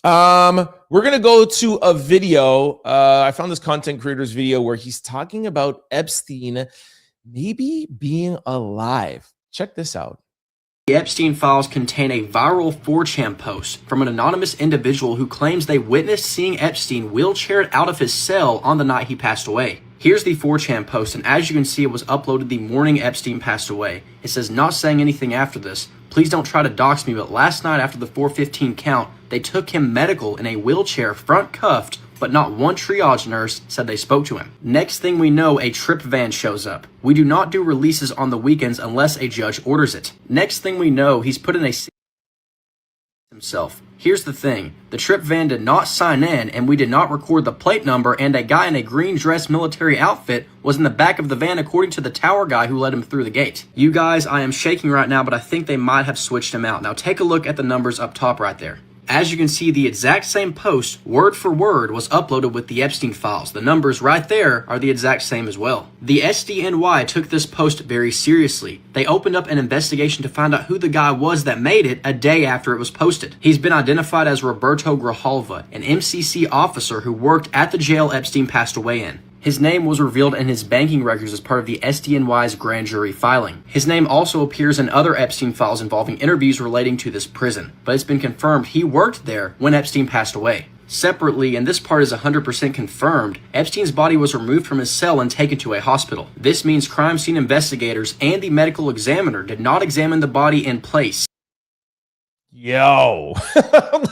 we're going to go to a video. I found this content creator's video where he's talking about Epstein maybe being alive. Check this out. The Epstein files contain a viral 4chan post from an anonymous individual who claims they witnessed seeing Epstein wheelchaired out of his cell on the night he passed away. Here's the 4chan post, and as you can see, it was uploaded the morning Epstein passed away. It says, not saying anything after this. Please don't try to dox me, but last night after the 4:15 count, they took him medical in a wheelchair, front cuffed, but not one triage nurse said they spoke to him. Next thing we know, a trip van shows up. We do not do releases on the weekends unless a judge orders it. Next thing we know, he's put in a himself. Here's the thing, the trip van did not sign in, and we did not record the plate number, and a guy in a green dress military outfit was in the back of the van according to the tower guy who let him through the gate. You guys, I am shaking right now, but I think they might have switched him out. Now take a look at the numbers up top right there. As you can see, the exact same post, word for word, was uploaded with the Epstein files. The numbers right there are the exact same as well. The SDNY took this post very seriously. They opened up an investigation to find out who the guy was that made it a day after it was posted. He's been identified as Roberto Grijalva, an MCC officer who worked at the jail Epstein passed away in. His name was revealed in his banking records as part of the SDNY's grand jury filing. His name also appears in other Epstein files involving interviews relating to this prison, but it's been confirmed he worked there when Epstein passed away. Separately, and this part is 100% confirmed, Epstein's body was removed from his cell and taken to a hospital. This means crime scene investigators and the medical examiner did not examine the body in place. Yo,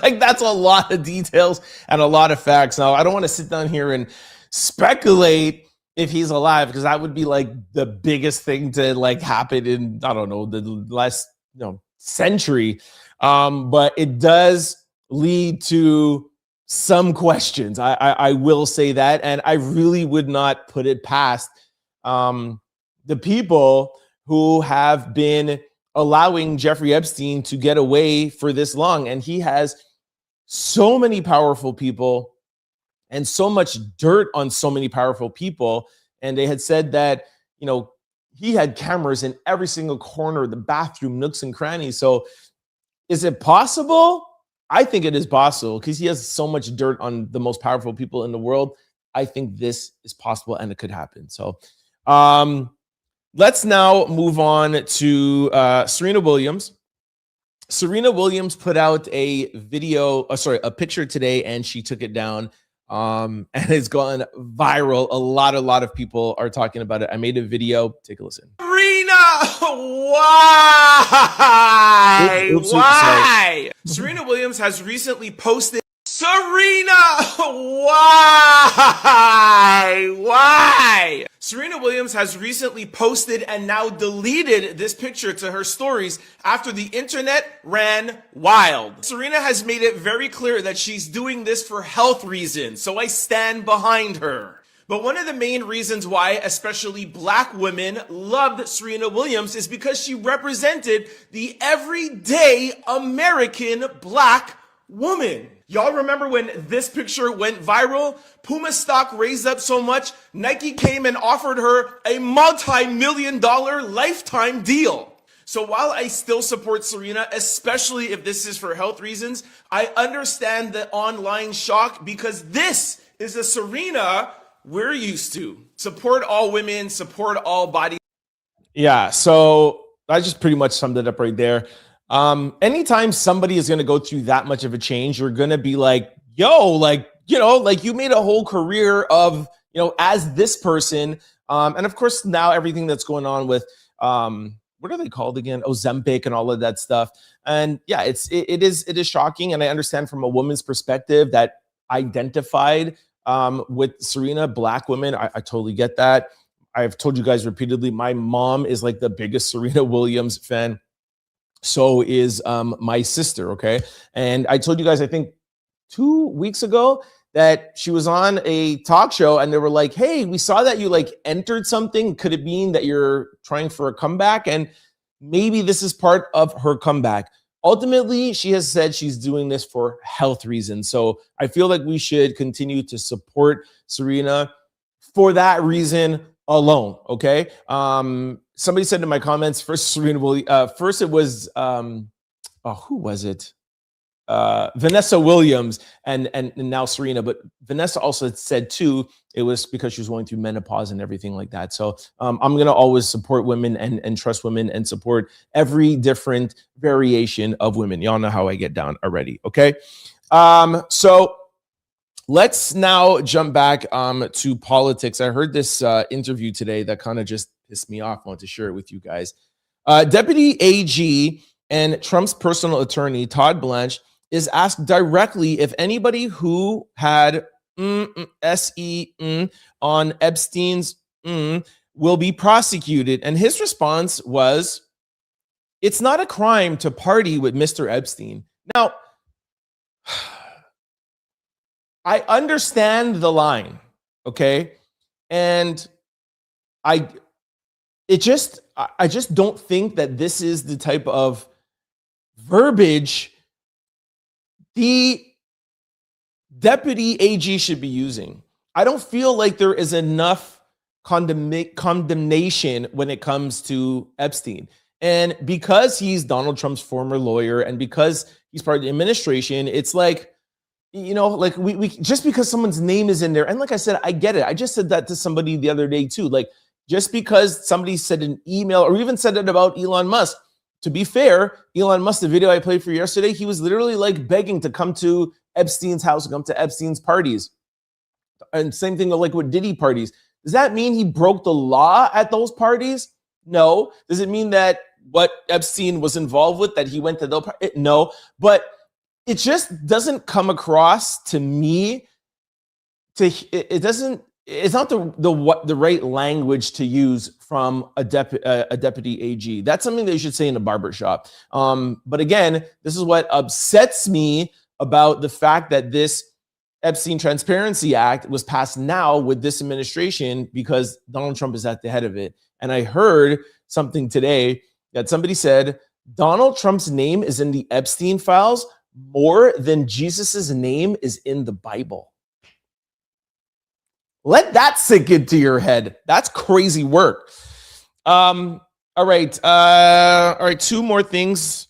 like that's a lot of details and a lot of facts. Now, I don't want to sit down here and speculate if he's alive, because that would be like the biggest thing to like happen in, I don't know, the last century. But it does lead to some questions. I will say that, and I really would not put it past the people who have been allowing Jeffrey Epstein to get away for this long. And he has so many powerful people and so much dirt on so many powerful people. And they had said that, he had cameras in every single corner of the bathroom, nooks and crannies. So is it possible? I think it is possible because he has so much dirt on the most powerful people in the world. I think this is possible and it could happen. So let's now move on to Serena Williams. Serena Williams put out a picture today, and she took it down. And it's gone viral. A lot of people are talking about it. I made a video. Take a listen. Serena, why? Why? Serena Williams has recently posted. Serena, why? Serena Williams has recently posted and now deleted this picture to her stories after the internet ran wild. Serena has made it very clear that she's doing this for health reasons, so I stand behind her. But one of the main reasons why especially black women loved Serena Williams is because she represented the everyday American black woman. Y'all remember when this picture went viral? Puma stock raised up so much, Nike came and offered her a multi-million-dollar lifetime deal. So while I still support Serena, especially if this is for health reasons, I understand the online shock because this is a Serena we're used to. Support all women, support all bodies. Yeah, so I just pretty much summed it up right there. Anytime somebody is going to go through that much of a change, you're going to be like, yo, like you made a whole career of, as this person. And of course, now everything that's going on with, what are they called again? Ozempic and all of that stuff. And yeah, it is shocking. And I understand from a woman's perspective that identified with Serena, black women. I totally get that. I've told you guys repeatedly, my mom is like the biggest Serena Williams fan. So is my sister, okay? And I told you guys, I think 2 weeks ago, that she was on a talk show and they were like, hey, we saw that you like entered something. Could it mean that you're trying for a comeback? And maybe this is part of her comeback. Ultimately, she has said she's doing this for health reasons. So I feel like we should continue to support Serena for that reason alone, okay? Somebody said in my comments, first Serena Williams, first it was, who was it? Vanessa Williams and now Serena, but Vanessa also said too, it was because she was going through menopause and everything like that. So I'm going to always support women and trust women and support every different variation of women. Y'all know how I get down already, okay? So let's now jump back to politics. I heard this interview today that kind of just pissed me off. I want to share it with you guys. Deputy AG and Trump's personal attorney, Todd Blanche, is asked directly if anybody who had on Epstein's will be prosecuted. And his response was, it's not a crime to party with Mr. Epstein. Now, I understand the line, okay? And I just don't think that this is the type of verbiage the deputy AG should be using. I don't feel like there is enough condemnation when it comes to Epstein. And because he's Donald Trump's former lawyer and because he's part of the administration, it's like, you know, like we just because someone's name is in there. And like I said, I get it. I just said that to somebody the other day too. Like just because somebody said an email or even said it about Elon Musk, to be fair, Elon Musk, the video I played for you yesterday, he was literally like begging to come to Epstein's house, come to Epstein's parties. And same thing like with Diddy parties. Does that mean he broke the law at those parties? No. Does it mean that what Epstein was involved with, that he went to the party? No. But it just doesn't come across to me it's not the right language to use from a deputy AG. That's something that you should say in a barbershop. But again, this is what upsets me about the fact that this Epstein Transparency Act was passed now with this administration because Donald Trump is at the head of it. And I heard something today that somebody said Donald Trump's name is in the Epstein files more than Jesus's name is in the Bible. Let that sink into your head. That's crazy work. All right. Two more things.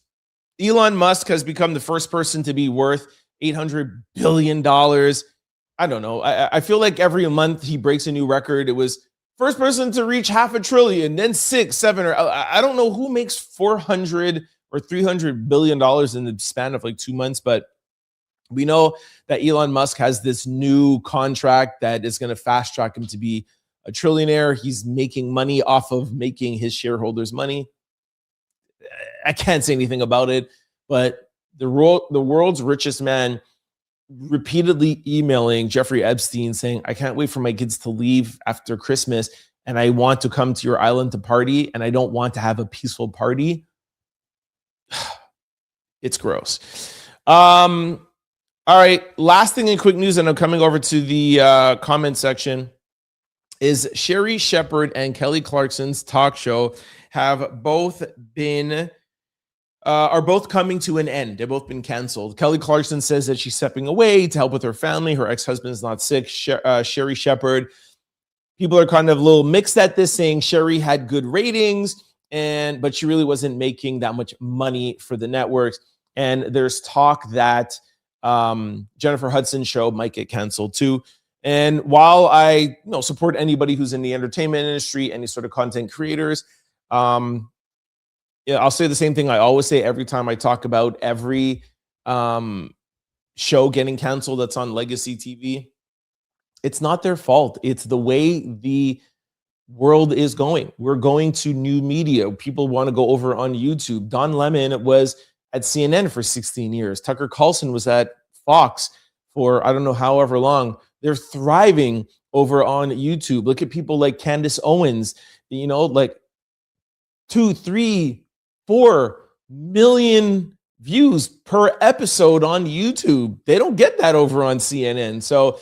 Elon Musk has become the first person to be worth $800 billion. I don't know. I feel like every month he breaks a new record. It was first person to reach $500 billion, then 6, 7, or I don't know who makes $400 or $300 billion in the span of like 2 months, but we know that Elon Musk has this new contract that is going to fast track him to be a trillionaire. He's making money off of making his shareholders money. I can't say anything about it, but the world's richest man repeatedly emailing Jeffrey Epstein saying, I can't wait for my kids to leave after Christmas and I want to come to your island to party and I don't want to have a peaceful party. It's gross. All right, last thing in quick news, and I'm coming over to the comment section, is Sheri Shepherd and Kelly Clarkson's talk show have both been are both coming to an end. They've both been canceled. Kelly Clarkson says that she's stepping away to help with her family. Her ex-husband is not sick. Sheri Shepherd, people are kind of a little mixed at this, saying Sheri had good ratings, but she really wasn't making that much money for the networks. And there's talk that Jennifer Hudson's show might get canceled too. And while I support anybody who's in the entertainment industry, any sort of content creators, I'll say the same thing I always say every time I talk about every show getting canceled that's on legacy TV. It's not their fault. It's the way the world is going. We're going to new media. People want to go over on YouTube. Don Lemon was at CNN for 16 years. Tucker Carlson was at Fox for I don't know however long. They're thriving over on YouTube. Look at people like Candace Owens, like 2, 3, 4 million views per episode on YouTube. They don't get that over on CNN. So,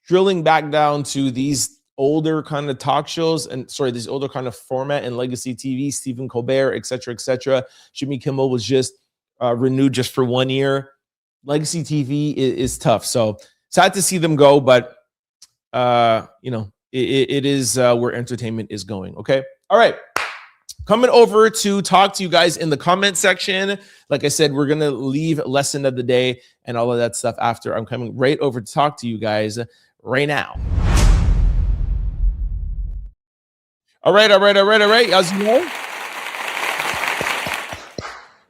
drilling back down to these older kind of talk shows this older kind of format and legacy TV, Stephen Colbert, et cetera, Jimmy Kimmel was just renewed just for 1 year. Legacy TV is tough. So sad to see them go, but it is where entertainment is going. Okay. All right. Coming over to talk to you guys in the comment section. Like I said, we're going to leave lesson of the day and all of that stuff after. I'm coming right over to talk to you guys right now. All right. As you know,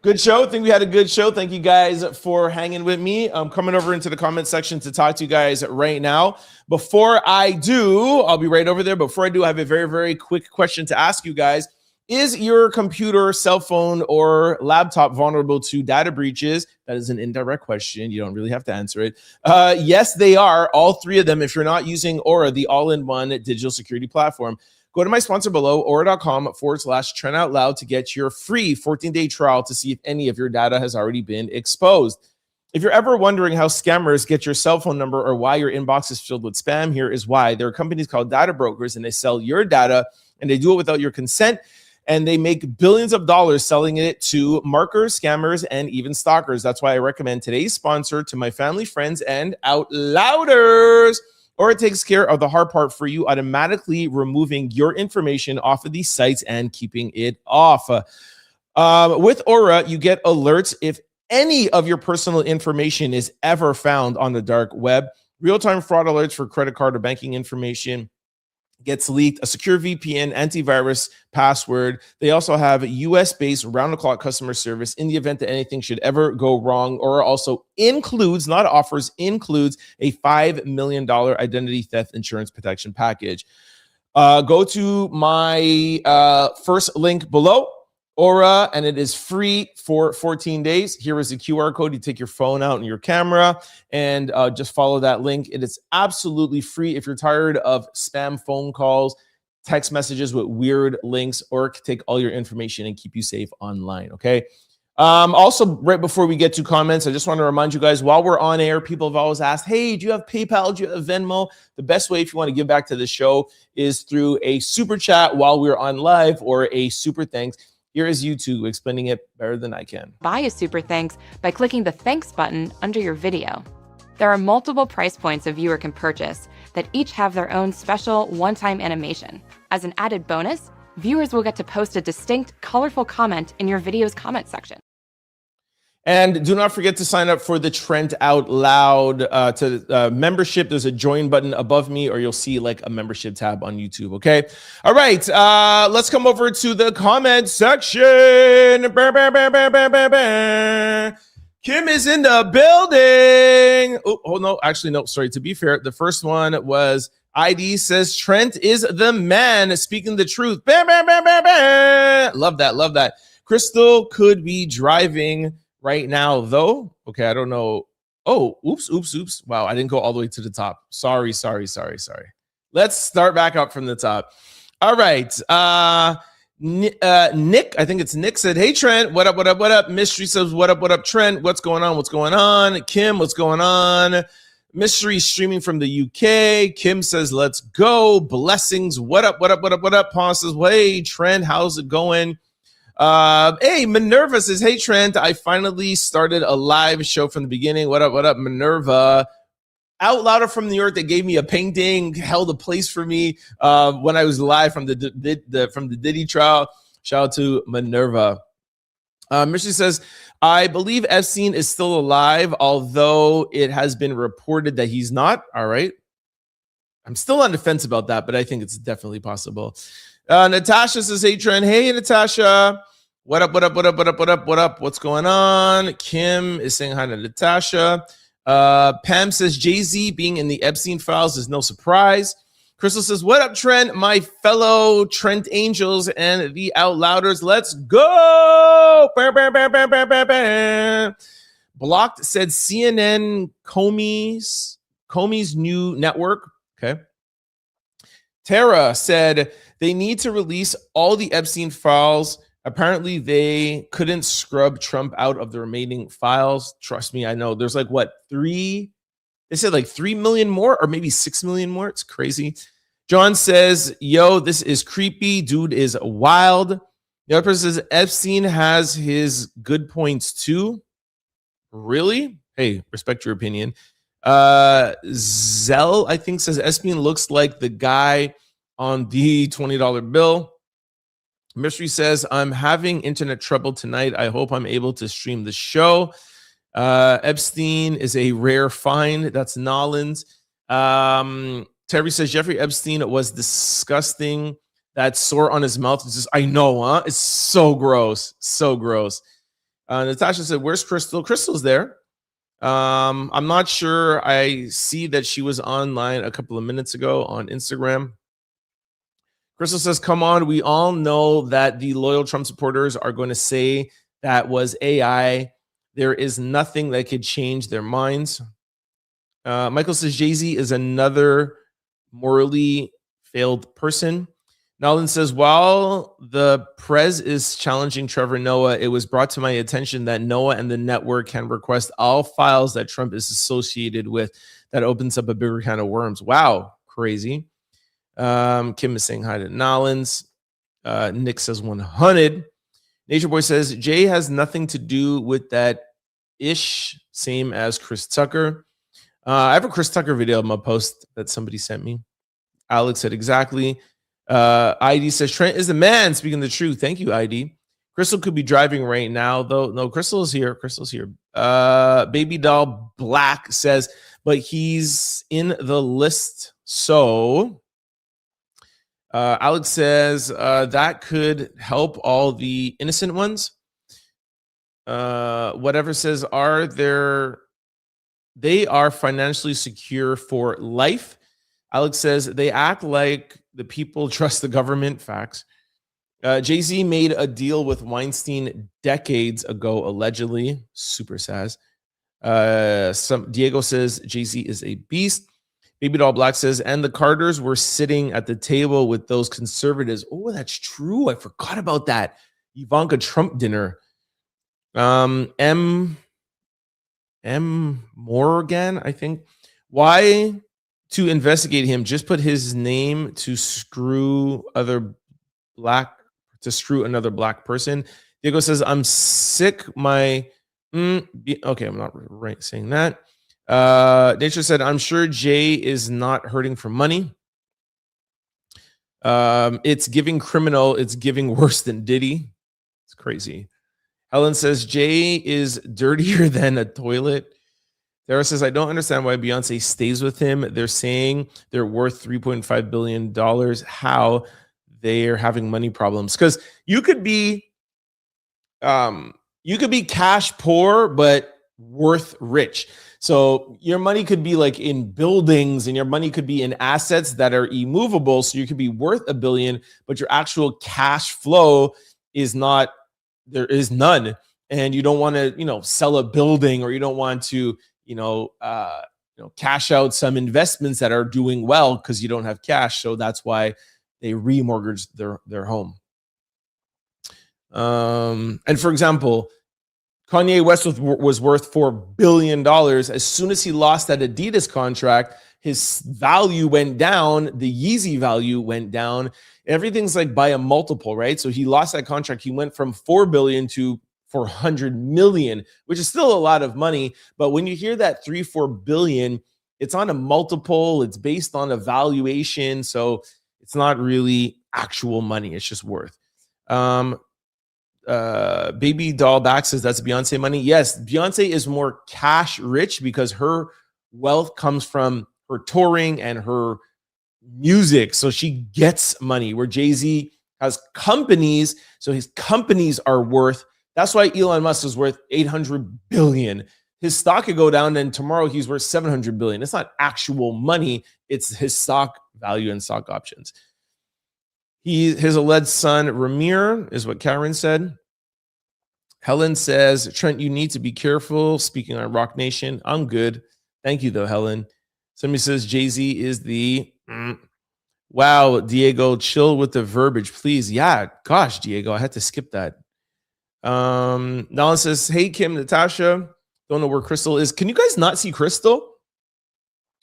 good show. I think we had a good show. Thank you guys for hanging with me. I'm coming over into the comment section to talk to you guys right now. Before I do, I'll be right over there. Before I do, I have a very, very quick question to ask you guys. Is your computer, cell phone, or laptop vulnerable to data breaches? That is an indirect question. You don't really have to answer it. Yes, they are. All three of them. If you're not using Aura, the all-in-one digital security platform, go to my sponsor below, aura.com/trendoutloud to get your free 14-day trial to see if any of your data has already been exposed. If you're ever wondering how scammers get your cell phone number or why your inbox is filled with spam, here is why. There are companies called data brokers, and they sell your data, and they do it without your consent. and they make billions of dollars selling it to markers, scammers, and even stalkers. That's why I recommend today's sponsor to my family, friends, and out louders. Aura takes care of the hard part for you, automatically removing your information off of these sites and keeping it off. With Aura, you get alerts if any of your personal information is ever found on the dark web. Real-time fraud alerts for credit card or banking information gets leaked, a secure VPN, antivirus password. They also have US-based round-the-clock customer service in the event that anything should ever go wrong. Or also includes, not offers, includes a $5 million identity theft insurance protection package. Go to my first link below, Aura, and it is free for 14 days. Here is the QR code. You take your phone out and your camera and just follow that link. It is absolutely free. If you're tired of spam phone calls, text messages with weird links, Aura can take all your information and keep you safe online, okay? Also, right before we get to comments, I just want to remind you guys, while we're on air, people have always asked, hey, do you have PayPal? Do you have Venmo? The best way, if you want to give back to the show, is through a super chat while we're on live or a super thanks. Here is YouTube explaining it better than I can. Buy a super thanks by clicking the thanks button under your video. There are multiple price points a viewer can purchase that each have their own special one-time animation. As an added bonus, viewers will get to post a distinct, colorful comment in your video's comment section. And do not forget to sign up for the Trent Out Loud membership. There's a join button above me, or you'll see like a membership tab on YouTube, okay? All right, let's come over to the comment section. Kim is in the building. Oh, no, actually, no, sorry. To be fair, the first one was ID says Trent is the man speaking the truth. Love that, love that. Crystal could be driving right now, though. Okay, I don't know. Oh, oops. Wow, I didn't go all the way to the top. Sorry. Let's start back up from the top. All right. Nick, I think it's Nick, said, hey, Trent, what up? Mystery says, what up, Trent? What's going on? Kim, what's going on? Mystery streaming from the UK. Kim says, let's go. Blessings. What up? Paul says, hey, Trent, how's it going? Hey, Minerva says, hey, Trent, I finally started a live show from the beginning. What up, Minerva? Out Louder from New York, they gave me a painting, held a place for me when I was live from the Diddy trial. Shout out to Minerva. Mystery says, I believe Epstein is still alive, although it has been reported that he's not. All right. I'm still on the fence about that, but I think it's definitely possible. Natasha says, hey, Trent. Hey, Natasha. What up? What's going on? Kim is saying hi to Natasha. Pam says, Jay-Z being in the Epstein files is no surprise. Crystal says, what up, Trent? My fellow Trent Angels and the Out Louders. Let's go. Blocked said CNN Comey's new network. Okay. Tara said they need to release all the Epstein files. Apparently, they couldn't scrub Trump out of the remaining files. Trust me, I know. There's like, what, 3? They said like 3 million more or maybe 6 million more. It's crazy. John says, yo, this is creepy. Dude is wild. The other person says, Epstein has his good points too. Really? Hey, respect your opinion. Zell, I think, says Epstein looks like the guy on the $20 bill. Mystery says, I'm having internet trouble tonight. I hope I'm able to stream the show. Epstein is a rare find. That's Nollins. Terry says, Jeffrey Epstein was disgusting. That sore on his mouth is just, I know, huh? It's so gross. So gross. Natasha said, where's Crystal? Crystal's there. I'm not sure. I see that she was online a couple of minutes ago on Instagram. Crystal says, come on. We all know that the loyal Trump supporters are going to say that was AI. There is nothing that could change their minds. Michael says, Jay-Z is another morally failed person. Nolan says, while the Prez is challenging Trevor Noah, it was brought to my attention that Noah and the network can request all files that Trump is associated with. That opens up a bigger can of worms. Wow, crazy. Kim is saying hi to Nolans. Nick says 100. Nature Boy says Jay has nothing to do with that ish. Same as Chris Tucker. I have a Chris Tucker video on my post that somebody sent me. Alex said exactly. ID says Trent is the man speaking the truth. Thank you, ID. Crystal could be driving right now, though. No, Crystal is here. Crystal's here. Baby Doll Black says, but he's in the list. So Alex says that could help all the innocent ones. Whatever says they are financially secure for life. Alex says they act like the people trust the government. Facts. Jay-Z made a deal with Weinstein decades ago, allegedly. Super sass. Diego says Jay-Z is a beast. Baby Doll Black says, and the Carters were sitting at the table with those conservatives. Oh, that's true. I forgot about that. Ivanka Trump dinner. M. Morgan, I think. Why to investigate him? Just put his name to screw another black person. Diego says, I'm sick. Okay, I'm not right saying that. Nature said, I'm sure Jay is not hurting for money. It's giving criminal. It's giving worse than Diddy. It's crazy. Helen says, Jay is dirtier than a toilet. Sarah says, I don't understand why Beyonce stays with him. They're saying they're worth $3.5 billion. How? They're having money problems. Because you could be cash poor, but worth rich. So your money could be like in buildings and your money could be in assets that are immovable. So you could be worth $1 billion, but your actual cash flow is not, there is none. And you don't want to, sell a building, or you don't want to, cash out some investments that are doing well because you don't have cash. So that's why they remortgage their home. And for example, Kanye West was worth $4 billion. As soon as he lost that Adidas contract, his value went down. The Yeezy value went down. Everything's like by a multiple, right? So he lost that contract. He went from $4 billion to $400 million, which is still a lot of money. But when you hear that $3-4 billion, it's on a multiple. It's based on a valuation. So it's not really actual money. It's just worth. Baby Doll Back says that's Beyonce money. Yes, Beyonce is more cash rich because her wealth comes from her touring and her music. So she gets money, where Jay-Z has companies. So his companies are worth. That's why Elon Musk is worth $800 billion. His stock could go down, and tomorrow he's worth $700 billion. It's not actual money. It's his stock value and stock options. His alleged son, Ramir, is what Karen said. Helen says, Trent, you need to be careful. Speaking on Rock Nation, I'm good. Thank you, though, Helen. Somebody says Jay-Z is the... Wow, Diego, chill with the verbiage, please. Yeah, gosh, Diego, I had to skip that. Nolan says, hey, Kim, Natasha. Don't know where Crystal is. Can you guys not see Crystal?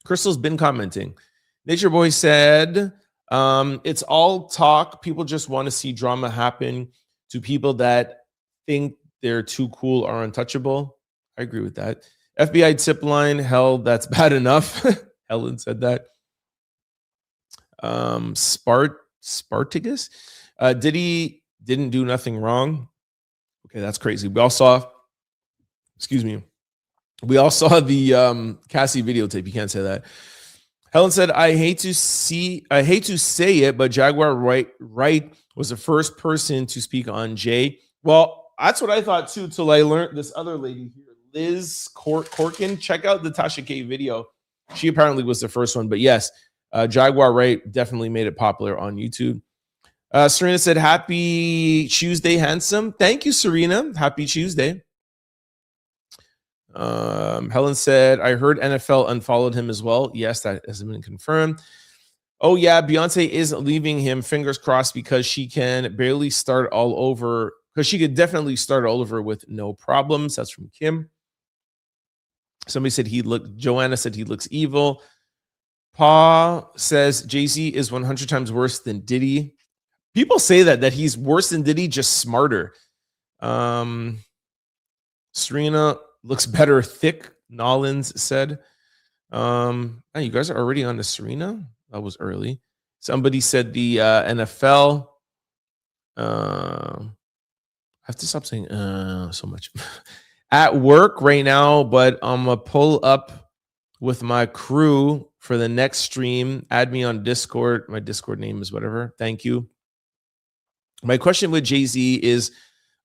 Crystal's been commenting. Nature Boy said... it's all talk. People just want to see drama happen to people that think they're too cool or untouchable. I agree with that. FBI tip line, hell, that's bad enough. Helen said that. Spartacus, Diddy didn't do nothing wrong. Okay, that's crazy. We all saw the Cassie videotape. You can't say that. Helen said, I hate to say it, but Jaguar Wright was the first person to speak on Jay. Well, that's what I thought too, till I learned this other lady here, Liz Corkin. Check out the Tasha K video. She apparently was the first one, but yes, Jaguar Wright definitely made it popular on YouTube. Serena said, happy Tuesday, handsome. Thank you, Serena. Happy Tuesday. Helen said, I heard NFL unfollowed him as well. Yes, that hasn't been confirmed. Oh, yeah, Beyonce is leaving him. Fingers crossed, because she can barely start all over. Because she could definitely start all over with no problems. That's from Kim. Somebody said Joanna said he looks evil. Pa says Jay-Z is 100 times worse than Diddy. People say that he's worse than Diddy, just smarter. Serena looks better thick, Nollins said. You guys are already on to Serena? That was early. Somebody said the NFL. I have to stop saying so much. At work right now, but I'm going to pull up with my crew for the next stream. Add me on Discord. My Discord name is whatever. Thank you. My question with Jay-Z is,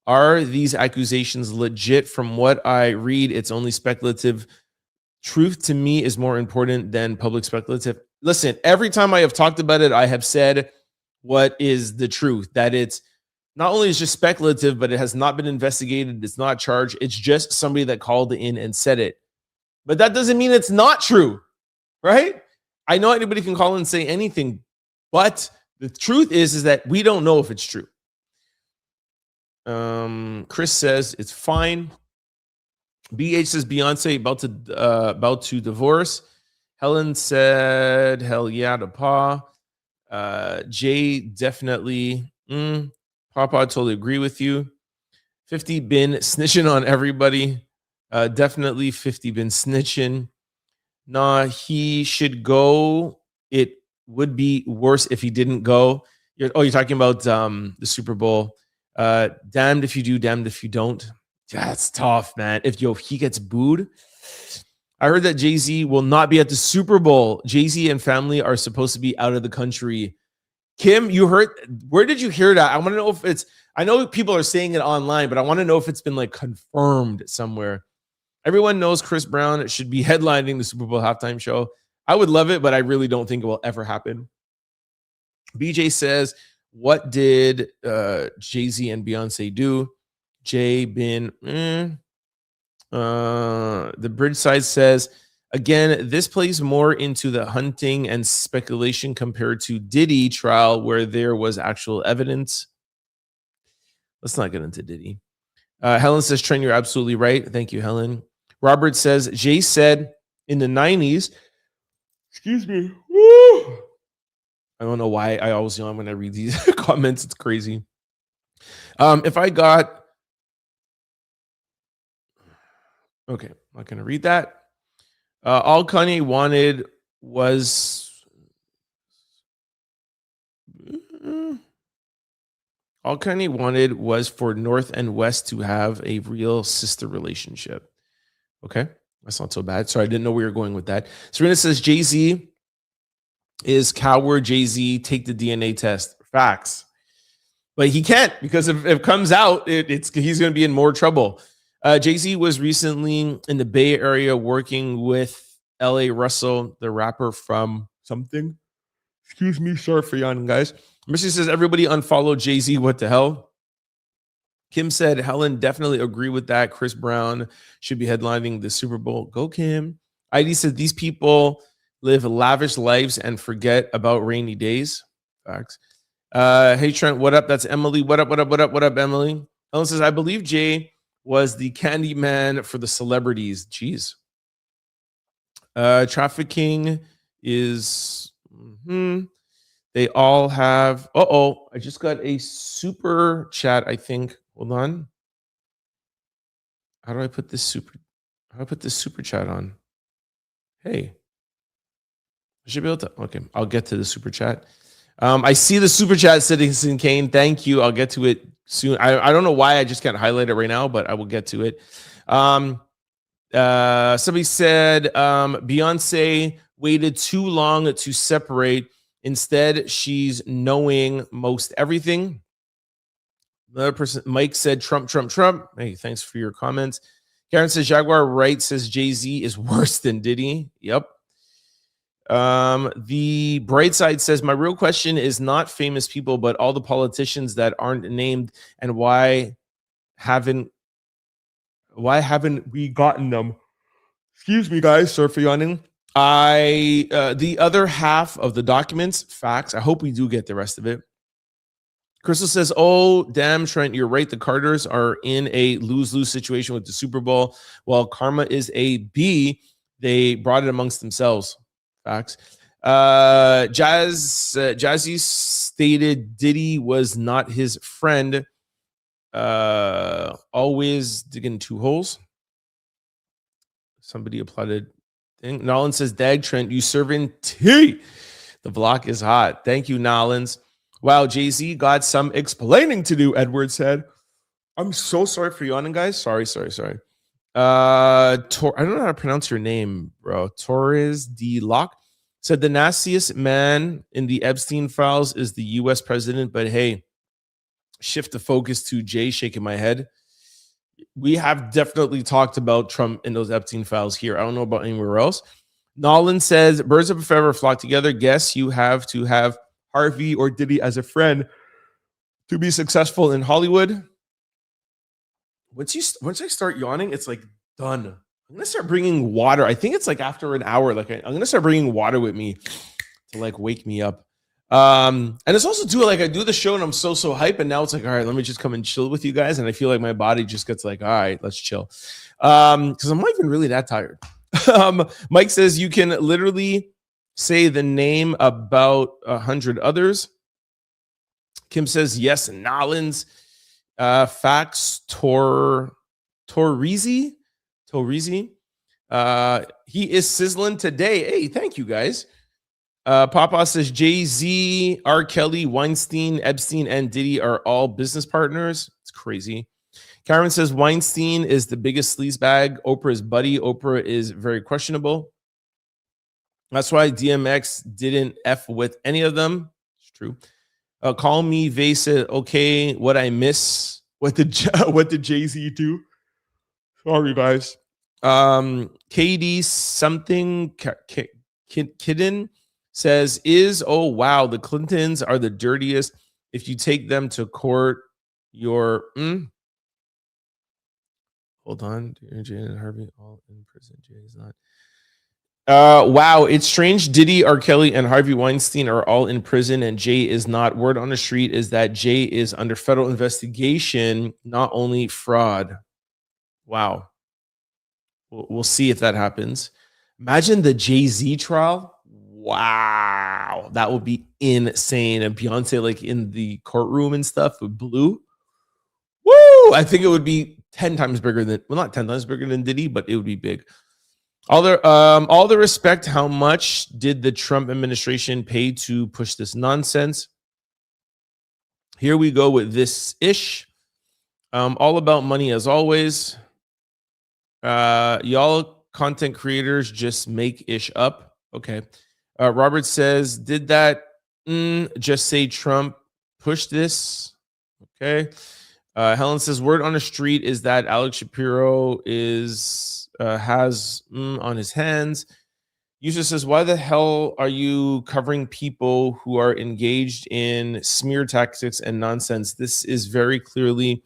are these accusations legit? From what I read, it's only speculative. Truth to me is more important than public speculative. Listen, every time I have talked about it, I have said what is the truth, that it's not only is just speculative, but it has not been investigated. It's not charged. It's just somebody that called in and said it. But that doesn't mean it's not true, right? I know anybody can call in and say anything, but the truth is that we don't know if it's true. Chris says it's fine. BH says Beyonce about to divorce. Helen said hell yeah to Pa. Jay definitely. Papa, I totally agree with you. 50 been snitching on everybody. Definitely 50 been snitching. Nah, he should go. It would be worse if he didn't go. You're talking about the Super Bowl. Damned if you do, damned if you don't. That's tough, man. If he gets booed. I heard that Jay-Z will not be at the Super Bowl. Jay-Z and family are supposed to be out of the country. Kim, you heard? Where did you hear that? I want to know if it's. I know people are saying it online, but I want to know if it's been like confirmed somewhere. Everyone knows Chris Brown should be headlining the Super Bowl halftime show. I would love it, but I really don't think it will ever happen. BJ says, what did Jay-Z and Beyonce do? Jay been. The bridge side says, again, this plays more into the hunting and speculation compared to Diddy trial where there was actual evidence. Let's not get into Diddy. Helen says, Trent, you're absolutely right. Thank you, Helen. Robert says, Jay said in the 90s, excuse me. Woo! I don't know why I always yawn when I read these comments. It's crazy. If I got, okay, I'm not going to read that. All Kanye wanted was for North and West to have a real sister relationship. Okay, that's not so bad. Sorry, I didn't know where you're going with that. Serena says Jay-Z is coward. Jay-Z, take the DNA test. Facts. But he can't, because if it comes out, he's going to be in more trouble. Jay-Z was recently in the Bay Area working with L.A. Russell, the rapper from something. Excuse me, sorry for yawning, guys. Missy says, everybody unfollow Jay-Z, what the hell? Kim said, Helen, definitely agree with that. Chris Brown should be headlining the Super Bowl. Go, Kim. ID said, these people live lavish lives and forget about rainy days. Facts. Hey, Trent, what up? That's Emily. What up, Emily? Helen says, I believe Jay was the candy man for the celebrities. Jeez. Trafficking is... They all have... I just got a super chat, I think. Hold on. How do I put this super chat on? Hey. I should be able to... Okay, I'll get to the super chat. I see the super chat, Citizen Kane. Thank you. I'll get to it soon. I don't know why I just can't highlight it right now, but I will get to it. Somebody said Beyonce waited too long to separate. Instead, she's knowing most everything. Another person, Mike, said Trump. Hey, thanks for your comments. Karen says Jaguar Wright says Jay-Z is worse than Diddy. Yep. The bright side says my real question is not famous people, but all the politicians that aren't named, and why haven't we gotten them? Excuse me, guys. Sorry for yawning. The other half of the documents, facts. I hope we do get the rest of it. Crystal says, oh, damn, Trent, you're right. The Carters are in a lose-lose situation with the Super Bowl. While karma is a B, they brought it amongst themselves. Facts. Jazzy stated Diddy was not his friend. Always digging two holes. Somebody applauded. Nolan says, Dag Trent, you serving tea. The block is hot. Thank you, Nolans. Wow, Jay-Z got some explaining to do, Edward said. I'm so sorry for yawning, guys. Sorry. I don't know how to pronounce your name, bro. Torres D. Locke said the nastiest man in the Epstein files is the U.S. president, but hey, shift the focus to Jay shaking my head. We have definitely talked about Trump in those Epstein files here. I don't know about anywhere else. Nolan says, birds of a feather flock together. Guess you have to have Harvey or Diddy as a friend to be successful in Hollywood. Once I start yawning, it's like done. I'm going to start bringing water. I think it's like after an hour, like I'm going to start bringing water with me to like wake me up. And it's also too like I do the show and I'm so hype, and now it's like, all right, let me just come and chill with you guys, and I feel like my body just gets like, all right, let's chill, because I'm not even really that tired. Mike says you can literally say the name about 100 others. Kim says yes. Nolans, facts. Torrizi, he is sizzling today. Hey, thank you guys. Papa says Jay-Z, R. Kelly, Weinstein, Epstein, and Diddy are all business partners. It's crazy. Karen says Weinstein is the biggest sleazebag. Oprah's buddy. Oprah is very questionable. That's why DMX didn't F with any of them. It's true. Call me Vay said, okay, what I miss. What did Jay-Z do? Sorry, guys. KD something Kidden says oh wow, the Clintons are the dirtiest. If you take them to court, you're hold on. Jay and Harvey all in prison. Jay is not. Wow, it's strange. Diddy, R. Kelly, and Harvey Weinstein are all in prison, and Jay is not. Word on the street is that Jay is under federal investigation, not only fraud. Wow. We'll see if that happens. Imagine the Jay-Z trial. Wow, that would be insane. And Beyonce like in the courtroom and stuff with Blue. Woo! I think it would be 10 times bigger than, well, not 10 times bigger than Diddy, but it would be big. All the respect, how much did the Trump administration pay to push this nonsense? Here we go with this ish. All about money as always. Y'all content creators just make ish up. Okay. Robert says, did that just say Trump pushed this? Okay. Helen says, word on the street is that Alex Shapiro has on his hands. User says, why the hell are you covering people who are engaged in smear tactics and nonsense? This is very clearly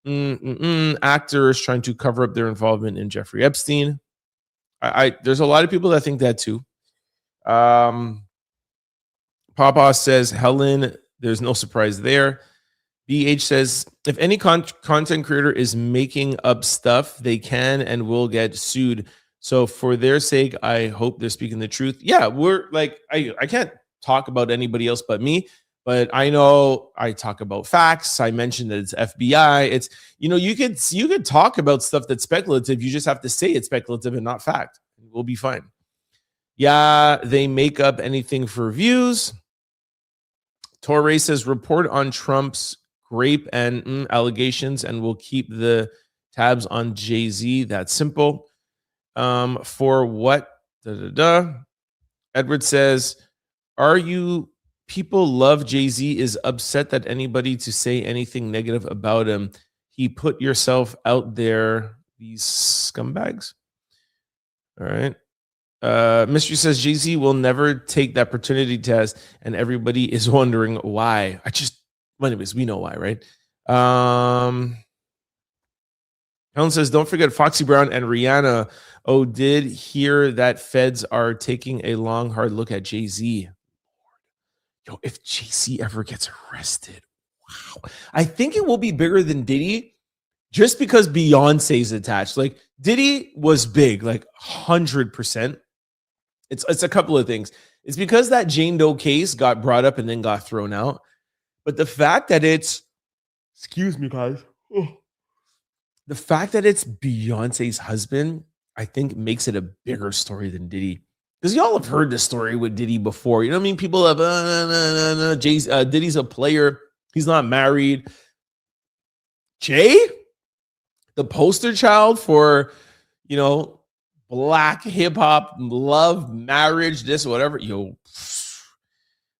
actors trying to cover up their involvement in Jeffrey Epstein. There's a lot of people that think that too. Papa says, Helen, there's no surprise there. BH says, if any content creator is making up stuff, they can and will get sued. So for their sake, I hope they're speaking the truth. Yeah, we're like, I can't talk about anybody else but me, but I know I talk about facts. I mentioned that it's FBI. It's, you could talk about stuff that's speculative. You just have to say it's speculative and not fact. We'll be fine. Yeah, they make up anything for views. Torre says, report on Trump's rape and allegations, and we'll keep the tabs on Jay-Z. That's simple. For what? Edward says, people love Jay-Z is upset that anybody to say anything negative about him. He put yourself out there, these scumbags. All right. Mystery says Jay-Z will never take that paternity test, and everybody is wondering why. Anyways, we know why, right? Helen says, don't forget Foxy Brown and Rihanna. Oh, did hear that feds are taking a long, hard look at Jay-Z. Yo, if Jay-Z ever gets arrested, wow. I think it will be bigger than Diddy just because Beyonce's attached. Like, Diddy was big, like 100%. It's a couple of things. It's because that Jane Doe case got brought up and then got thrown out. But the fact that it's, excuse me, guys. The fact that it's Beyonce's husband, I think makes it a bigger story than Diddy. Because y'all have heard the story with Diddy before. You know what I mean? People have, Diddy's a player. He's not married. Jay, the poster child for, Black hip hop, love, marriage, this, whatever. Yo,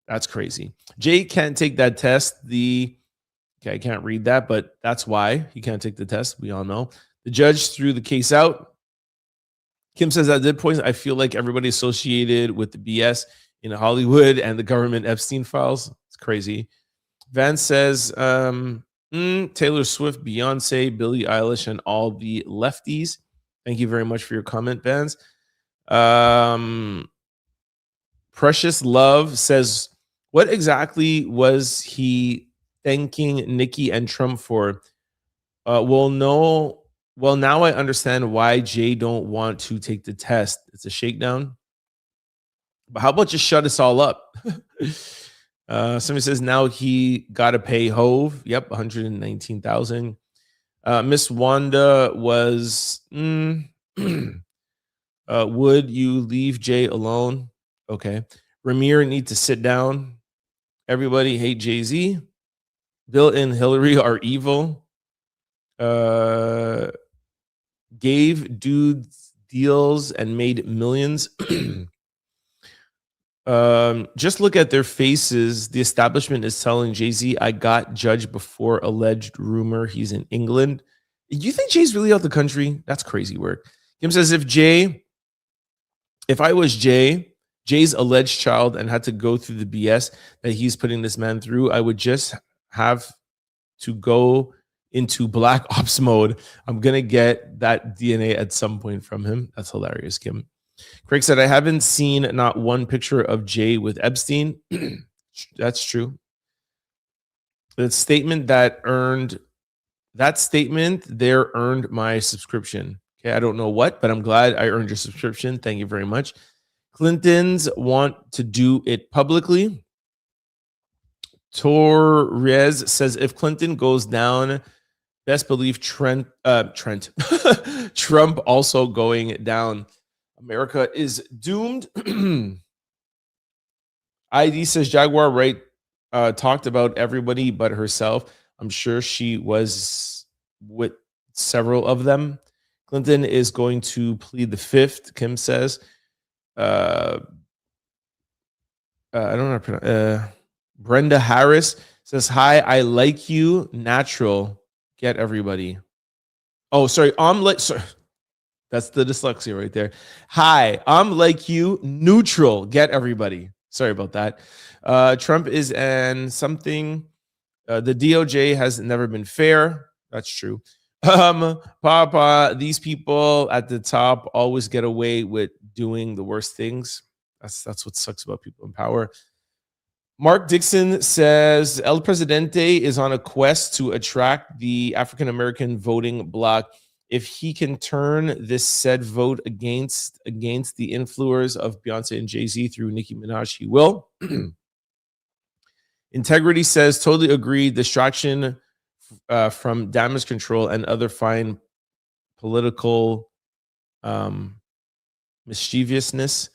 that's crazy. Jay can't take that test. I can't read that, but that's why he can't take the test. We all know. The judge threw the case out. Kim says at that point, I feel like everybody associated with the BS in Hollywood and the government Epstein files. It's crazy. Vance says, Taylor Swift, Beyonce, Billie Eilish, and all the lefties. Thank you very much for your comment, Vance. Precious Love says, what exactly was he thanking Nicki and Trump for? Well, now I understand why Jay don't want to take the test. It's a shakedown. But how about just shut us all up? Somebody says now he got to pay Hove. Yep, $119,000. Miss Wanda was, would you leave Jay alone? Okay. Ramir need to sit down. Everybody hate Jay-Z. Bill and Hillary are evil. Gave dudes deals and made millions. Just look at their faces. The establishment is telling Jay-Z, I got judged before alleged rumor he's in England. You think Jay's really out the country? That's crazy work. Kim says, if I was Jay's alleged child and had to go through the BS that he's putting this man through, I would just have to go into black ops mode. I'm going to get that DNA at some point from him. That's hilarious, Kim. Craig said, I haven't seen not one picture of Jay with Epstein. That's true. The statement there earned my subscription. Okay, I don't know what, but I'm glad I earned your subscription. Thank you very much. Clintons want to do it publicly. Torres says, if Clinton goes down, best believe Trump also going down. America is doomed. ID says Jaguar Wright talked about everybody but herself. I'm sure she was with several of them. Clinton is going to plead the fifth, Kim says. I don't know how to pronounce. Brenda Harris says, hi, I like you, natural. Get everybody. Oh, sorry. Sorry. That's the dyslexia right there. Hi, I'm like you, neutral. Get everybody. Sorry about that. Trump is something. The DOJ has never been fair. That's true. Papa, these people at the top always get away with doing the worst things. That's what sucks about people in power. Mark Dixon says El Presidente is on a quest to attract the African-American voting bloc. If he can turn this said vote against the influencers of Beyonce and Jay-Z through Nicki Minaj, he will. Integrity says, totally agree. Distraction from damage control and other fine political mischievousness.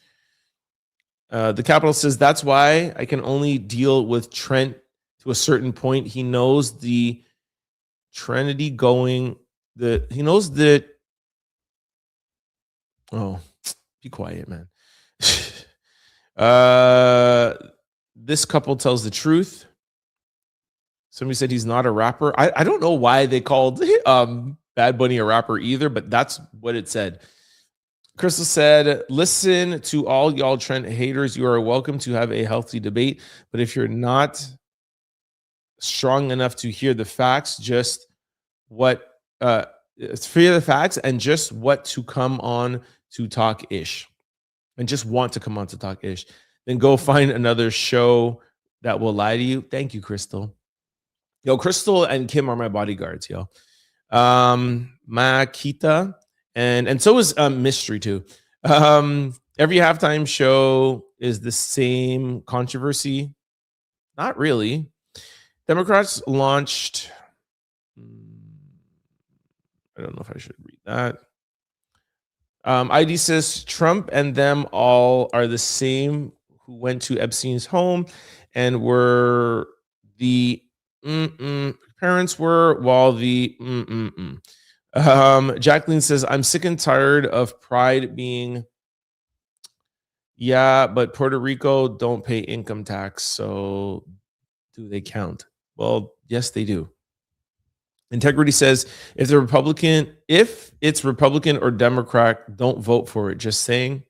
The Capitol says, that's why I can only deal with Trent to a certain point. He knows the Trinity going. He knows that. Oh, be quiet, man. This couple tells the truth. Somebody said he's not a rapper. I don't know why they called Bad Bunny a rapper either, but that's what it said. Crystal said, listen to all y'all Trent haters. You are welcome to have a healthy debate, but if you're not strong enough to hear the facts, just what fear the facts and just what to come on to talk ish and just want to come on to talk ish, then go find another show that will lie to you. Thank you, Crystal. Yo, Crystal and Kim are my bodyguards, yo. Makita and so is Mystery too. Every halftime show is the same controversy. Not really. Democrats launched. I don't know if I should read that. ID says Trump and them all are the same who went to Epstein's home and were the parents were, while the Jacqueline says, I'm sick and tired of pride being, yeah, but Puerto Rico don't pay income tax, so do they count? Well, yes, they do. Integrity says, if it's Republican or Democrat, don't vote for it. Just saying.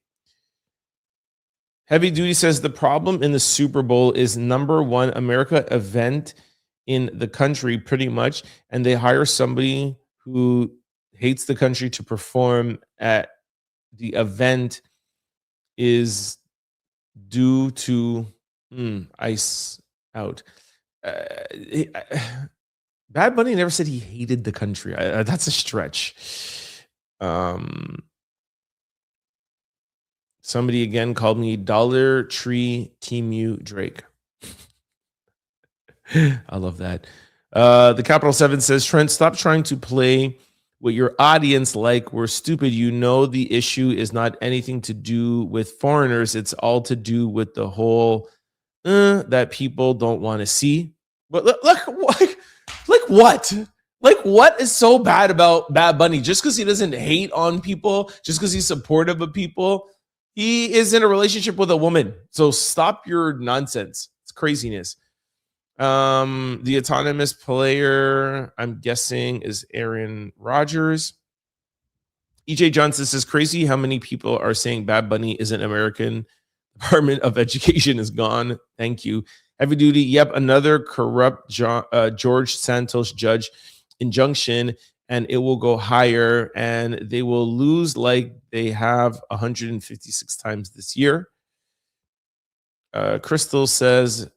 Heavy Duty says the problem in the Super Bowl is number one America event in the country, pretty much, and they hire somebody who hates the country to perform at the event is due to ice out. Bad Bunny never said he hated the country. That's a stretch. Somebody again called me Dollar Tree Temu Drake. I love that. The Capital 7 says, Trent, stop trying to play with your audience like we're stupid. You know the issue is not anything to do with foreigners. It's all to do with the whole that people don't want to see. But look what? Like, what is so bad about Bad Bunny? Just because he doesn't hate on people, just because he's supportive of people, he is in a relationship with a woman. So stop your nonsense. It's craziness. The autonomous player, I'm guessing, is Aaron Rodgers. EJ Johnson says, crazy how many people are saying Bad Bunny isn't American. Department of Education is gone. Thank you. Heavy Duty, yep, another corrupt George Santos judge injunction, and it will go higher, and they will lose like they have 156 times this year. Crystal says,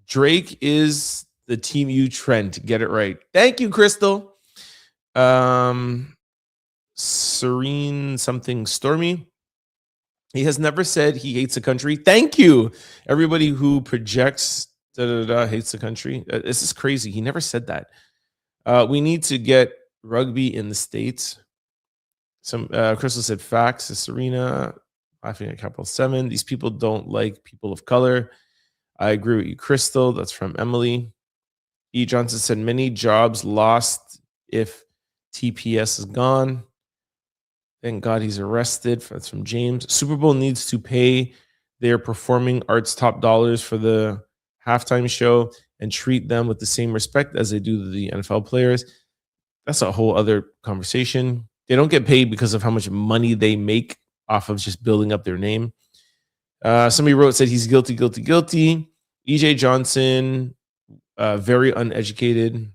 Drake is the Team U trend. Get it right. Thank you, Crystal. Serene something Stormy. He has never said he hates the country. Thank you. Everybody who projects hates the country. This is crazy. He never said that. We need to get rugby in the States. Some Crystal said facts. Serena laughing at Capital 7. These people don't like people of color. I agree with you, Crystal. That's from Emily. E. Johnson said many jobs lost if TPS is gone. Thank God he's arrested. That's from James. Super Bowl needs to pay their performing arts top dollars for the halftime show and treat them with the same respect as they do the NFL players. That's a whole other conversation. They don't get paid because of how much money they make off of just building up their name. Somebody said he's guilty. EJ Johnson, very uneducated.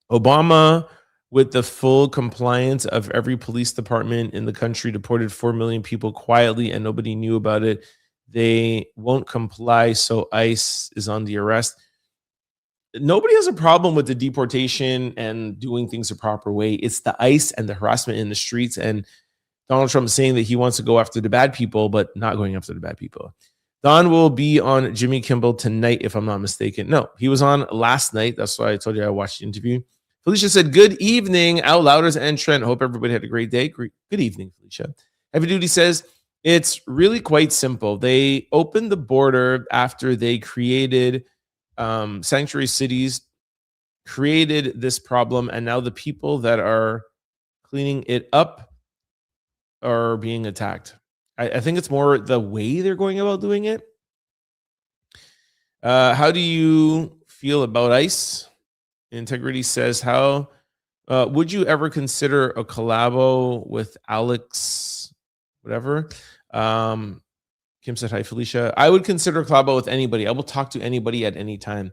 Obama, with the full compliance of every police department in the country, deported 4 million people quietly and nobody knew about it. They won't comply, so ICE is on the arrest. Nobody has a problem with the deportation and doing things the proper way. It's the ICE and the harassment in the streets, and Donald Trump saying that he wants to go after the bad people, but not going after the bad people. Don will be on Jimmy Kimmel tonight, if I'm not mistaken. No, he was on last night. That's why I told you I watched the interview. Felicia said, good evening, Out Louders and Trent. Hope everybody had a great day. Good evening, Felicia. Heavy Duty says, it's really quite simple. They opened the border after they created sanctuary cities, created this problem, and now the people that are cleaning it up are being attacked. I think it's more the way they're going about doing it. How do you feel about ICE? Integrity says, how would you ever consider a collabo with Alex, whatever? Kim said, hi, Felicia. I would consider a collabo with anybody. I will talk to anybody at any time.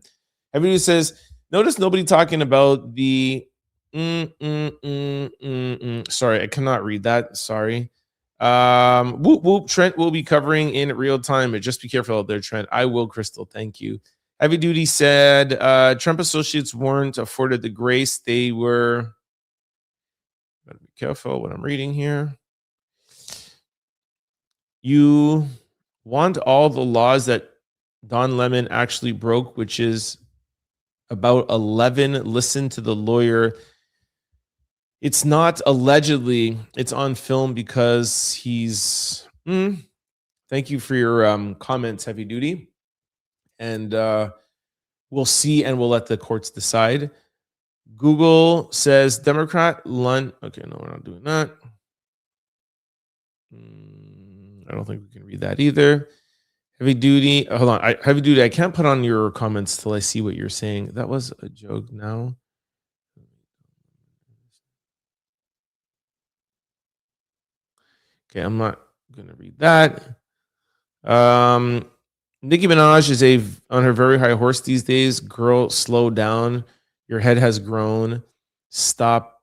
Everybody says, notice nobody talking about the sorry, I cannot read that. Sorry. Whoop whoop. Trent will be covering in real time, but just be careful out there, Trent. I will, Crystal. Thank you. Heavy Duty said Trump associates weren't afforded the grace. They were. Gotta be careful what I'm reading here. You want all the laws that Don Lemon actually broke, which is about 11. Listen to the lawyer. It's not allegedly, it's on film because he's. Thank you for your comments, Heavy Duty. And we'll see and we'll let the courts decide. Google says Democrat Lund. Okay, no, we're not doing that. I don't think we can read that either. Heavy Duty. Hold on. Heavy Duty, I can't put on your comments till I see what you're saying. That was a joke now. Okay, I'm not going to read that. Nicki Minaj is on her very high horse these days. Girl, slow down. Your head has grown. Stop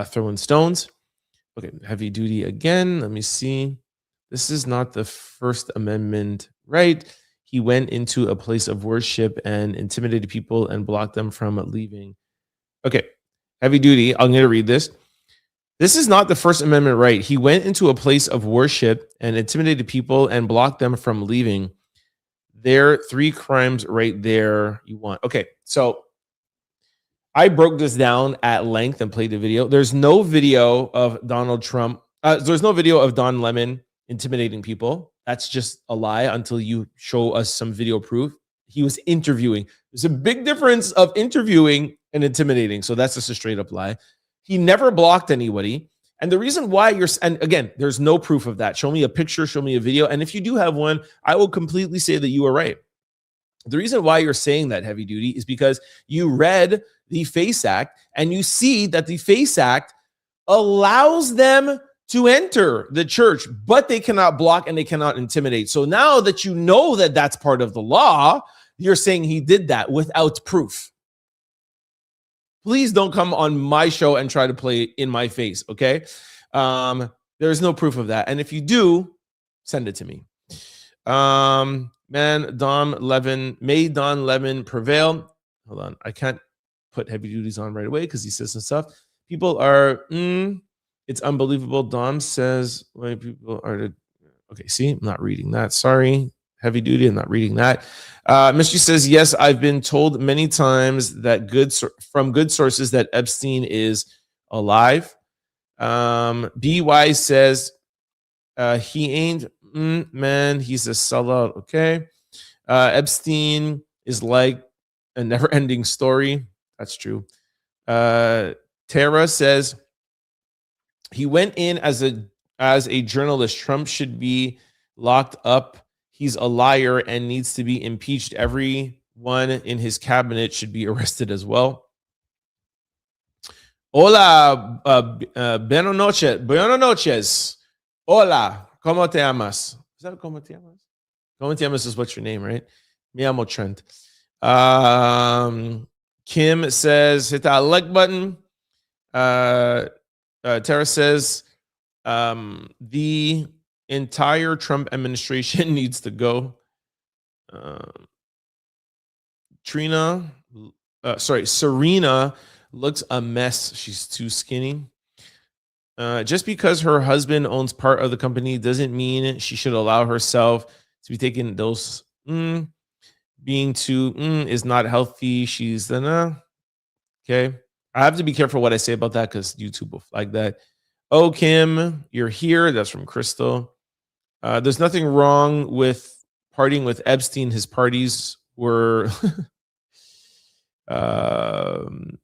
throwing stones. Okay, Heavy Duty again. Let me see. This is not the First Amendment right. He went into a place of worship and intimidated people and blocked them from leaving. Okay, Heavy Duty. I'm going to read this. This is not the First Amendment right. He went into a place of worship and intimidated people and blocked them from leaving. There are 3 crimes right there you want. Okay, so I broke this down at length and played the video. There's no video of Donald Trump. There's no video of Don Lemon intimidating people. That's just a lie until you show us some video proof. He was interviewing. There's a big difference of interviewing and intimidating. So that's just a straight up lie. He never blocked anybody. And the reason why and again, there's no proof of that. Show me a picture, show me a video. And if you do have one, I will completely say that you are right. The reason why you're saying that, Heavy Duty, is because you read the FACE Act and you see that the FACE Act allows them to enter the church, but they cannot block and they cannot intimidate. So now that you know that that's part of the law, you're saying he did that without proof. Please don't come on my show and try to play in my face, okay? There's no proof of that. And if you do, send it to me. Man, Don Lemon prevail. Hold on. I can't put Heavy Duties on right away because he says some stuff. People are, it's unbelievable. Dom says, white people are, okay, see, I'm not reading that. Sorry. Heavy Duty, I'm not reading that. Mystery says, yes, I've been told many times that from good sources that Epstein is alive. BY says, he ain't, man, he's a sellout. Okay. Epstein is like a never-ending story. That's true. Tara says, he went in as a journalist. Trump should be locked up. He's a liar and needs to be impeached. Everyone in his cabinet should be arrested as well. Hola, buenas noches. Hola, ¿cómo te llamas? Is that ¿cómo te llamas? ¿Cómo te llamas is what's your name, right? Me llamo Trent. Kim says, hit that like button. Tara says, the entire Trump administration needs to go. Serena looks a mess. She's too skinny. Just because her husband owns part of the company doesn't mean she should allow herself to be taken. Those being too is not healthy. She's okay. I have to be careful what I say about that because YouTube will flag that. Oh, Kim, you're here. That's from Crystal. There's nothing wrong with partying with Epstein. His parties were somebody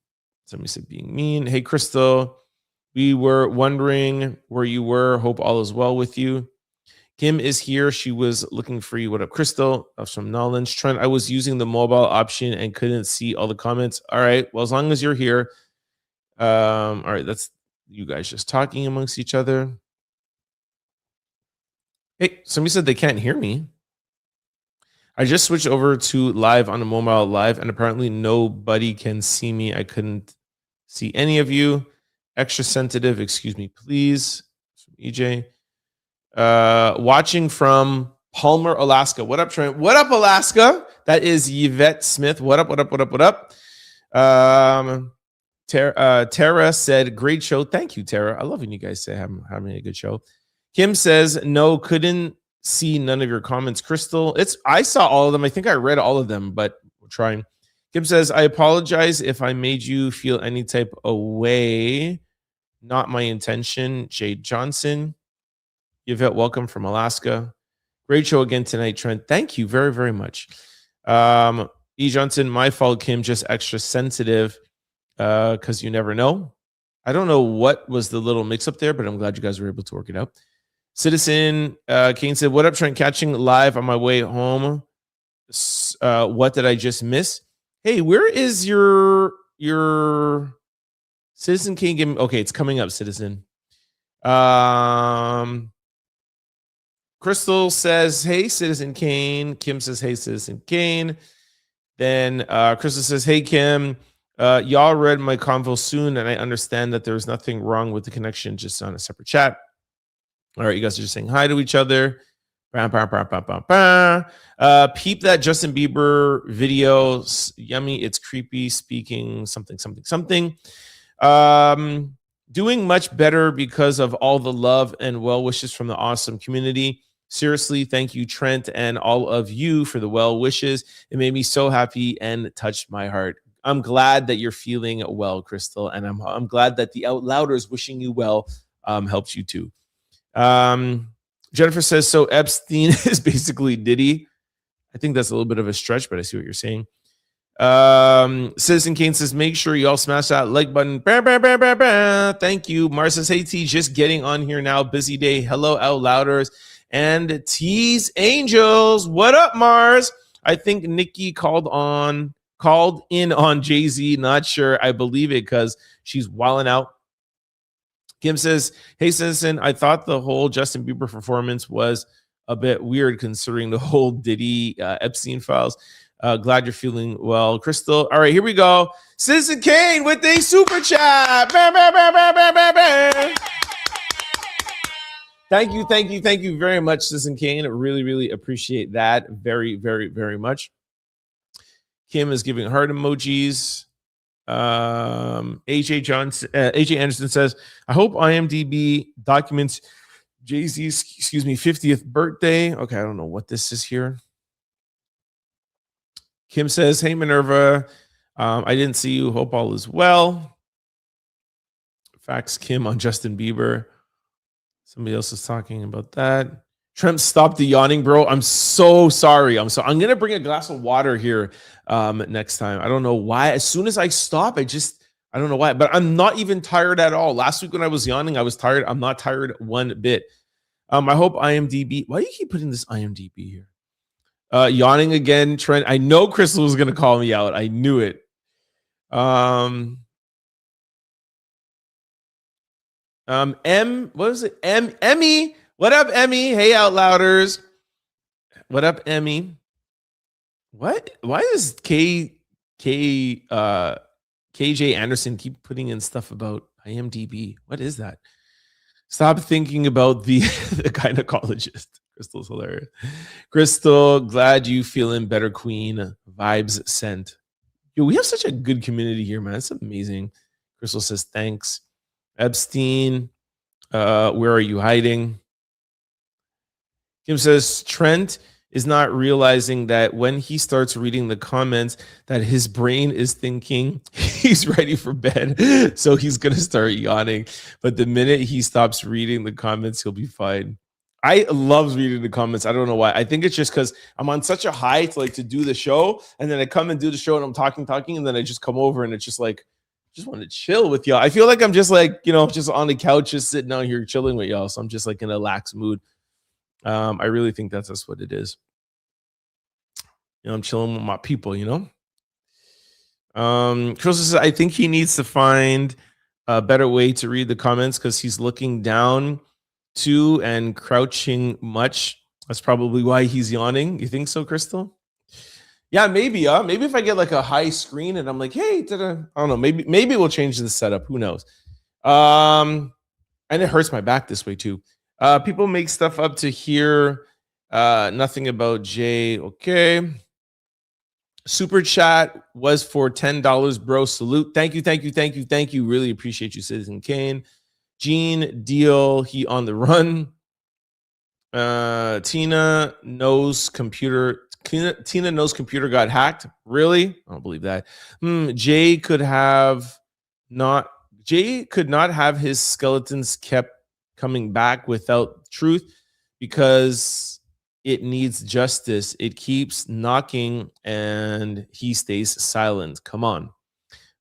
said being mean. Hey, Crystal, we were wondering where you were. Hope all is well with you. Kim is here. She was looking for you. What up, Crystal? That's from Nolan's. Trent, I was using the mobile option and couldn't see all the comments. All right. Well, as long as you're here. All right. That's you guys just talking amongst each other. Hey, somebody said they can't hear me. I just switched over to live on a mobile live, and apparently nobody can see me. I couldn't see any of you. Extra sensitive, excuse me, please. From EJ. Watching from Palmer, Alaska. What up, Trent? What up, Alaska? That is Yvette Smith. What up, what up, what up, what up? Tara said, great show. Thank you, Tara. I love when you guys say having a good show. Kim says, no, couldn't see none of your comments, Crystal. I saw all of them. I think I read all of them, but we're trying. Kim says, I apologize if I made you feel any type of way. Not my intention. Jade Johnson. Yvette, welcome from Alaska. Great show again tonight, Trent. Thank you very, very much. E. Johnson, my fault, Kim, just extra sensitive because you never know. I don't know what was the little mix-up there, but I'm glad you guys were able to work it out. Citizen Kane said, what up, Trent? Catching live on my way home. What did I just miss? Hey, where is your Citizen Kane? Okay, it's coming up, Citizen. Crystal says, hey, Citizen Kane. Kim says, hey, Citizen Kane. Then Crystal says, hey, Kim, y'all read my convo soon, and I understand that there's nothing wrong with the connection, just on a separate chat. All right, you guys are just saying hi to each other. Peep that Justin Bieber video. Yummy, it's creepy, speaking something. Doing much better because of all the love and well wishes from the awesome community. Seriously, thank you, Trent, and all of you for the well wishes. It made me so happy and touched my heart. I'm glad that you're feeling well, Crystal, and I'm glad that the Out Louders wishing you well helps you too. Jennifer says, so Epstein is basically Diddy. I think that's a little bit of a stretch, but I see what you're saying. Citizen Kane says, make sure you all smash that like button. Bah, bah, bah, bah, bah. Thank you. Mars says, hey T, just getting on here now. Busy day. Hello, Out Louders and T's Angels. What up, Mars? I think Nikki called in on Jay-Z. Not sure. I believe it because she's wilding out. Kim says, hey, Citizen, I thought the whole Justin Bieber performance was a bit weird considering the whole Diddy Epstein files. Glad you're feeling well, Crystal. All right, here we go. Citizen Kane with a super chat. Bam, bam, bam, bam, bam, bam, bam. Thank you very much, Citizen Kane. Really, really appreciate that very, very, very much. Kim is giving heart emojis. AJ Anderson says, I hope IMDb documents Jay-Z's 50th birthday. Okay, I don't know what this is here. Kim says, hey, Minerva, I didn't see you. Hope all is well. Facts, Kim, on Justin Bieber. Somebody else is talking about that. Trent, stop the yawning, bro. I'm so sorry. I'm going to bring a glass of water here next time. I don't know why. As soon as I stop, I don't know why. But I'm not even tired at all. Last week when I was yawning, I was tired. I'm not tired one bit. I hope IMDb. Why do you keep putting this IMDb here? Yawning again, Trent. I know Crystal was going to call me out. I knew it. What was it? Emmy. What up, Emmy? Hey, Out Louders. What up, Emmy? What? Why does KJ Anderson keep putting in stuff about IMDb? What is that? Stop thinking about the gynecologist. Crystal's hilarious. Crystal, glad you feeling better, Queen. Vibes sent. Yo, we have such a good community here, man. It's amazing. Crystal says, thanks. Epstein, where are you hiding? Kim says, Trent is not realizing that when he starts reading the comments that his brain is thinking he's ready for bed. So he's going to start yawning. But the minute he stops reading the comments, he'll be fine. I love reading the comments. I don't know why. I think it's just because I'm on such a high to do the show. And then I come and do the show and I'm talking. And then I just come over and it's just like, just want to chill with y'all. I feel like I'm just just on the couch, just sitting out here chilling with y'all. So I'm just like in a lax mood. I really think that's what it is. I'm chilling with my people, Crystal says, I think he needs to find a better way to read the comments because he's looking down too and crouching much. That's probably why he's yawning. You think so, Crystal? Yeah, maybe. Maybe if I get like a high screen and I'm like, hey, I don't know. Maybe we'll change the setup. Who knows? And it hurts my back this way too. People make stuff up to hear nothing about Jay. Okay. Super chat was for $10, bro. Salute. Thank you. Really appreciate you, Citizen Kane. Gene Deal, he on the run. Tina knows computer got hacked. Really? I don't believe that. Jay could not have his skeletons kept coming back without truth because it needs justice. It keeps knocking and he stays silent. Come on.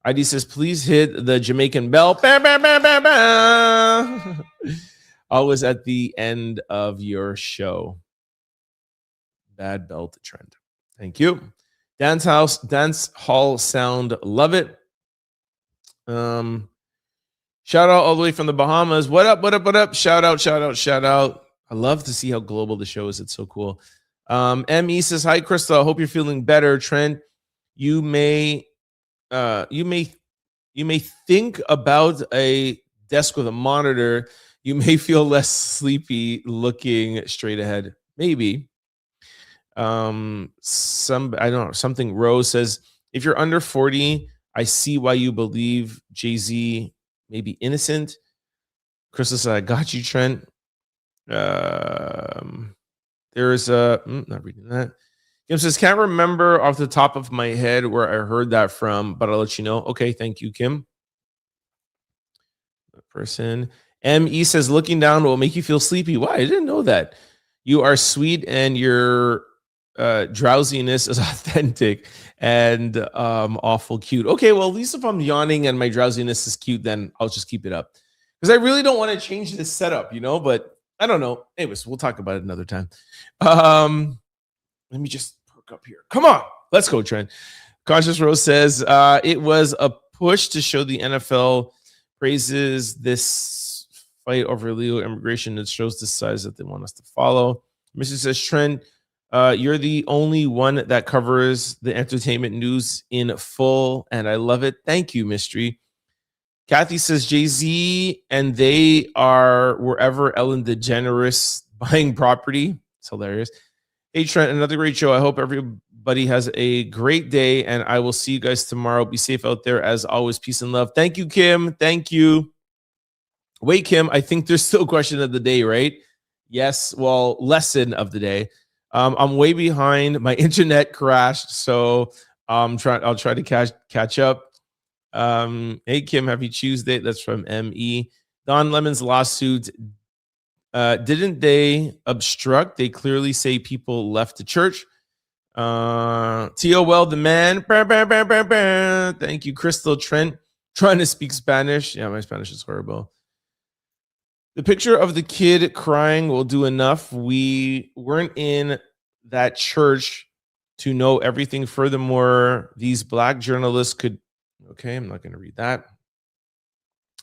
ID says, please hit the Jamaican bell. Bam, bam, bam, bam, bam. Always at the end of your show. Bad belt trend. Thank you. Dance hall sound. Love it. Shout out all the way from the Bahamas. What up, what up, what up? Shout out, shout out, shout out. I love to see how global the show is. It's so cool. ME says, hi, Crystal. I hope you're feeling better. Trent, you may think about a desk with a monitor. You may feel less sleepy looking straight ahead. Maybe. I don't know. Something Rose says, if you're under 40, I see why you believe Jay-Z may be innocent. Crystal said, I got you, Trent. There's not reading that. Kim says, can't remember off the top of my head where I heard that from, but I'll let you know. Okay, thank you, Kim. Person. ME says, looking down will make you feel sleepy. Why? I didn't know that. You are sweet and your drowsiness is authentic and awful cute. Okay, well, at least if I'm yawning and my drowsiness is cute, then I'll just keep it up. Because I really don't want to change this setup, but I don't know. Anyways, we'll talk about it another time. Let me just perk up here. Come on. Let's go, Trent. Conscious Rose says, it was a push to show the NFL praises this fight over illegal immigration. It shows the size that they want us to follow. Mr. says, Trent, you're the only one that covers the entertainment news in full, and I love it. Thank you, Mystery. Kathy says, Jay-Z and they are wherever Ellen DeGeneres buying property. It's hilarious. Hey, Trent, another great show. I hope everybody has a great day, and I will see you guys tomorrow. Be safe out there. As always, peace and love. Thank you, Kim. Thank you. Wait, Kim, I think there's still question of the day, right? Yes. Well, lesson of the day. I'm way behind. My internet crashed, so I'll try to catch up. Hey, Kim, happy Tuesday. That's from ME. Don Lemon's lawsuit. Didn't they obstruct? They clearly say people left the church. TOL, the man. Thank you, Crystal. Trent, trying to speak Spanish. Yeah, my Spanish is horrible. The picture of the kid crying will do enough. We weren't in that church to know everything. Furthermore, these black journalists could... Okay, I'm not going to read that.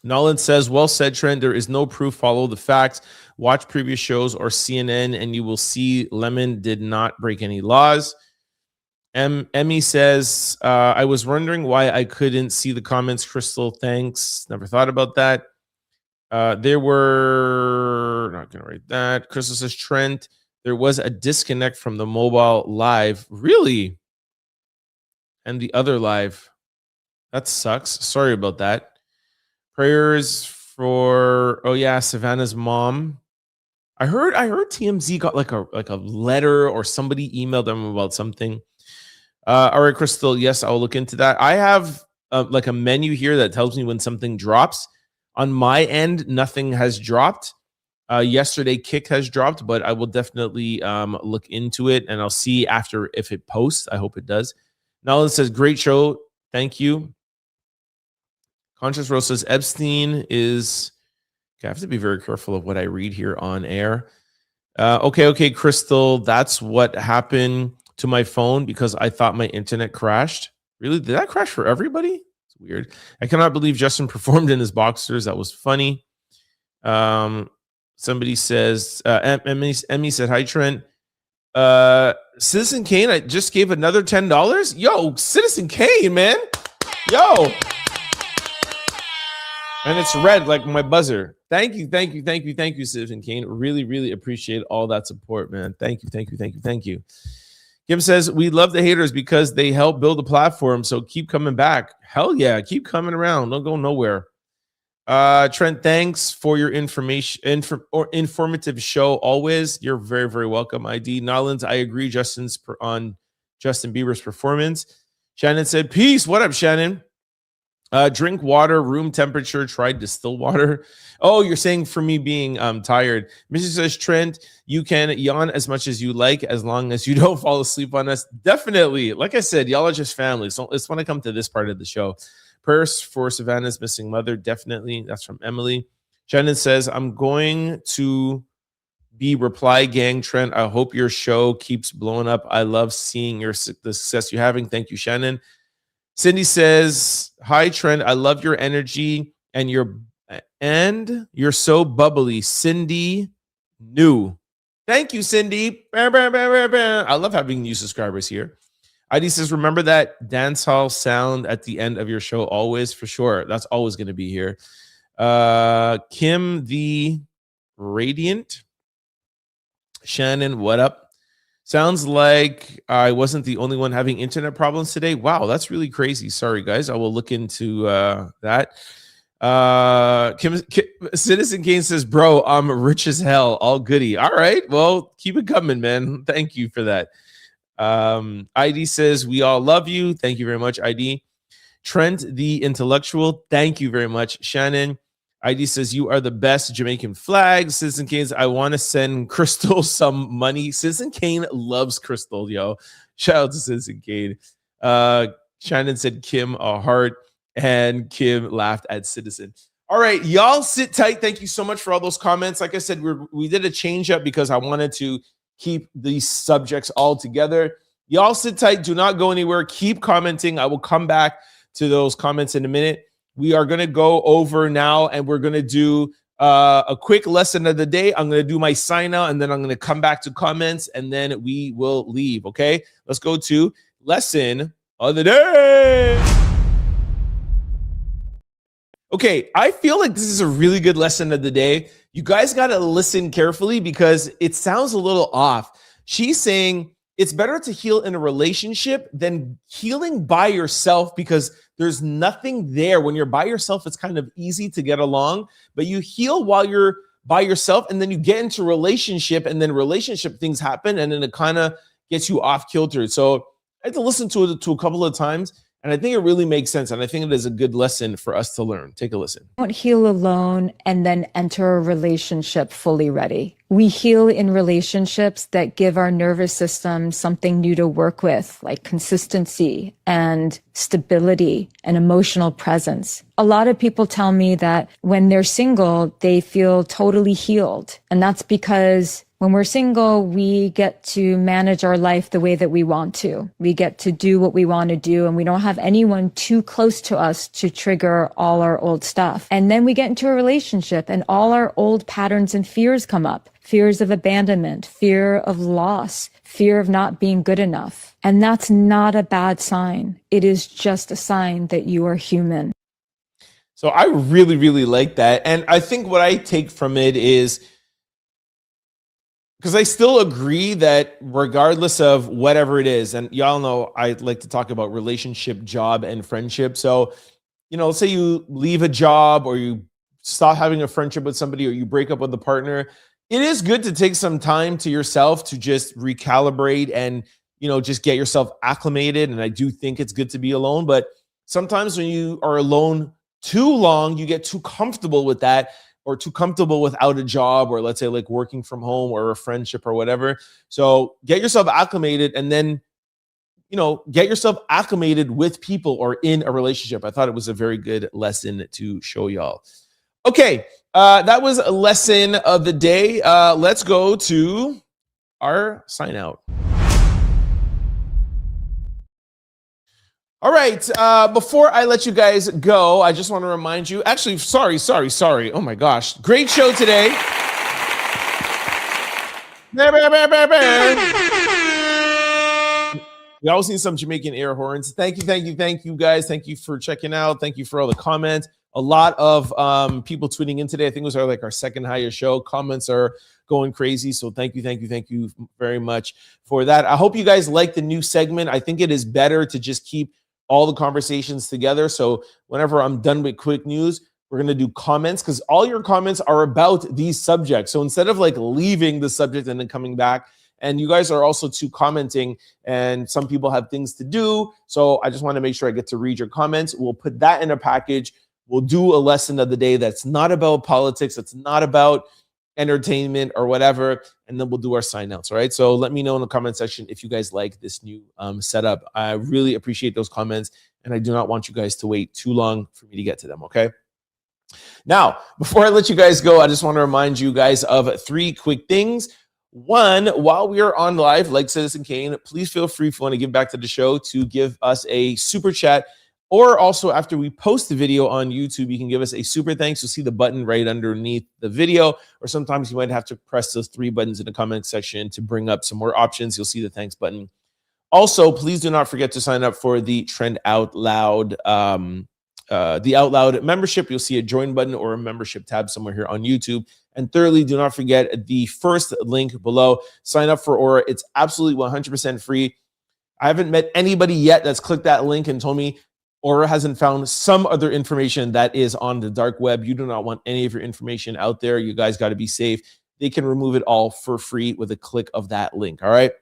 Nolan says, well said, Trent. There is no proof. Follow the facts. Watch previous shows or CNN, and you will see Lemon did not break any laws. Emmy says, I was wondering why I couldn't see the comments. Crystal, thanks. Never thought about that. There were... Not going to write that. Crystal says, Trent, there was a disconnect from the mobile live. Really? And the other live... That sucks. Sorry about that. Prayers for Savannah's mom. I heard TMZ got like a letter or somebody emailed them about something. All right, Crystal. Yes, I'll look into that. I have like a menu here that tells me when something drops. On my end, nothing has dropped. Yesterday, Kick has dropped, but I will definitely look into it and I'll see after if it posts. I hope it does. Nolan says, great show. Thank you. Conscious Rose says Epstein is... Okay, I have to be very careful of what I read here on air. Okay, Crystal, that's what happened to my phone because I thought my internet crashed. Really? Did that crash for everybody? It's weird. I cannot believe Justin performed in his boxers. That was funny. Somebody says, Emmy said, hi, Trent. Citizen Kane, I just gave another $10. Yo, Citizen Kane, man. Yo. And it's red like my buzzer. Thank you, Citizen Kane. Really, really appreciate all that support, man. Thank you. Kim says, we love the haters because they help build a platform, so keep coming back. Hell yeah, keep coming around. Don't go nowhere. Trent, thanks for your informative show always. You're very, very welcome. ID Nolans, I agree. On Justin Bieber's performance. Shannon said, peace. What up, Shannon? Drink water, room temperature, try distilled water. Oh, you're saying for me being tired. Mrs. says, Trent, you can yawn as much as you like as long as you don't fall asleep on us. Definitely. Like I said, y'all are just family. So it's when I come to this part of the show. Prayers for Savannah's missing mother. Definitely. That's from Emily. Shannon says, I'm going to be reply gang, Trent. I hope your show keeps blowing up. I love seeing the success you're having. Thank you, Shannon. Cindy says, hi, Trent. I love your energy and you're so bubbly. Cindy New. Thank you, Cindy. I love having new subscribers here. ID says, remember that dance hall sound at the end of your show always? For sure. That's always going to be here. Kim the Radiant. Shannon, what up? Sounds like I wasn't the only one having internet problems today. Wow, that's really crazy. Sorry, guys. I will look into that. Citizen Kane says, bro, I'm rich as hell. All goody. All right. Well, keep it coming, man. Thank you for that. ID says, we all love you. Thank you very much, ID. Trent the Intellectual. Thank you very much, Shannon. ID says, you are the best. Jamaican flag. Citizen Kane's, I want to send Crystal some money. Citizen Kane loves Crystal, yo. Shout out to Citizen Kane. Shannon said, Kim, a heart. And Kim laughed at Citizen. All right, y'all sit tight. Thank you so much for all those comments. Like I said, we did a change up because I wanted to keep these subjects all together. Y'all sit tight. Do not go anywhere. Keep commenting. I will come back to those comments in a minute. We are going to go over now and we're going to do a quick lesson of the day. I'm going to do my sign out and then I'm going to come back to comments and then we will leave. Okay, let's go to lesson of the day. Okay, I feel like this is a really good lesson of the day. You guys got to listen carefully because it sounds a little off. She's saying it's better to heal in a relationship than healing by yourself because there's nothing there. When you're by yourself, it's kind of easy to get along, but you heal while you're by yourself and then you get into relationship and then relationship things happen and then it kind of gets you off kilter. So I had to listen to it a couple of times. And I think it really makes sense. And I think it is a good lesson for us to learn. Take a listen. Don't heal alone and then enter a relationship fully ready. We heal in relationships that give our nervous system something new to work with, like consistency and stability and emotional presence. A lot of people tell me that when they're single, they feel totally healed. And that's because when we're single, we get to manage our life the way that we want to. We get to do what we want to do, and we don't have anyone too close to us to trigger all our old stuff. And then we get into a relationship, and all our old patterns and fears come up. Fears of abandonment, fear of loss, fear of not being good enough. And that's not a bad sign. It is just a sign that you are human. So I really, really like that. And I think what I take from it is, because I still agree that regardless of whatever it is, and y'all know I like to talk about relationship, job, and friendship. So, let's say you leave a job or you stop having a friendship with somebody or you break up with a partner. It is good to take some time to yourself to just recalibrate and, just get yourself acclimated. And I do think it's good to be alone. But sometimes when you are alone too long, you get too comfortable with that, or too comfortable without a job, or let's say like working from home or a friendship or whatever. So get yourself acclimated and then, get yourself acclimated with people or in a relationship. I thought it was a very good lesson to show y'all. Okay, that was a lesson of the day. Let's go to our sign out. All right, before I let you guys go, I just want to remind you, actually, sorry. Oh my gosh, great show today. We always need some Jamaican air horns. Thank you guys. Thank you for checking out. Thank you for all the comments. A lot of people tweeting in today. I think it was our second highest show. Comments are going crazy. So thank you very much for that. I hope you guys like the new segment. I think it is better to just keep all the conversations together. So whenever I'm done with quick news, We're going to do comments because all your comments are about these subjects. So instead of like leaving the subject and then coming back, and you guys are also too commenting, and some people have things to do. So I just want to make sure I get to read your comments. We'll put that in a package. We'll do a lesson of the day that's not about politics. It's not about entertainment or whatever. And then we'll do our sign outs. All right. So let me know in the comment section if you guys like this new setup. I really appreciate those comments. And I do not want you guys to wait too long for me to get to them. Okay. Now, before I let you guys go, I just want to remind you guys of 3 quick things. One, while we are on live, like Citizen Kane, please feel free if you want to give back to the show to give us a super chat. Or also after we post the video on YouTube, you can give us a super thanks. You'll see the button right underneath the video. Or sometimes you might have to press those 3 buttons in the comment section to bring up some more options. You'll see the thanks button. Also, please do not forget to sign up for the Trend Out Loud membership. You'll see a join button or a membership tab somewhere here on YouTube. And thirdly, do not forget the first link below. Sign up for Aura. It's absolutely 100% free. I haven't met anybody yet that's clicked that link and told me Aura hasn't found some other information that is on the dark web. You do not want any of your information out there. You guys got to be safe. They can remove it all for free with a click of that link. All right.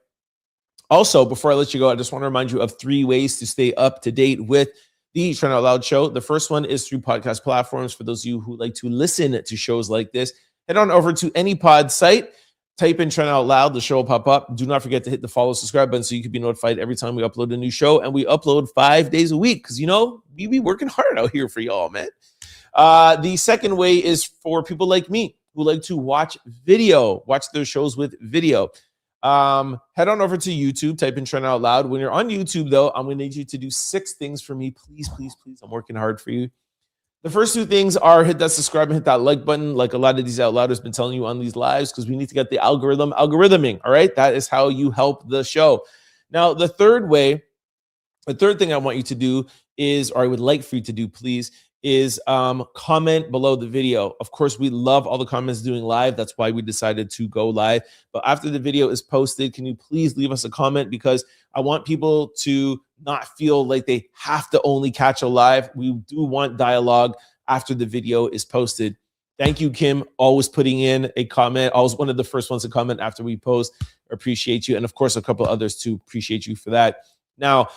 Also, before I let you go, I just want to remind you of 3 ways to stay up to date with the Trend Out Loud show. The first one is through podcast platforms. For those of you who like to listen to shows like this, head on over to any pod site, type in Trend Out Loud, the show will pop up. Do not forget to hit the follow, subscribe button so you can be notified every time we upload a new show. And we upload 5 days a week because, you know, we be working hard out here for y'all, man. The second way is for people like me who like to watch their shows with video. Head on over to YouTube, type in Trend Out Loud. When you're on YouTube, though, I'm going to need you to do 6 things for me. Please, please, please. I'm working hard for you. The first 2 things are hit that subscribe and hit that like button, like a lot of these Out Louders been telling you on these lives, because we need to get the algorithming. All right. That is how you help the show. Now, the third thing I want you to do is, or I would like for you to do, please, is comment below the video. Of course, we love all the comments doing live. That's why we decided to go live. But after the video is posted, can you please leave us a comment? Because I want people to not feel like they have to only catch a live. We do want dialogue after the video is posted. Thank you, Kim, always putting in a comment. Always one of the first ones to comment after we post. Appreciate you. And of course, a couple others too. Appreciate you for that. Now,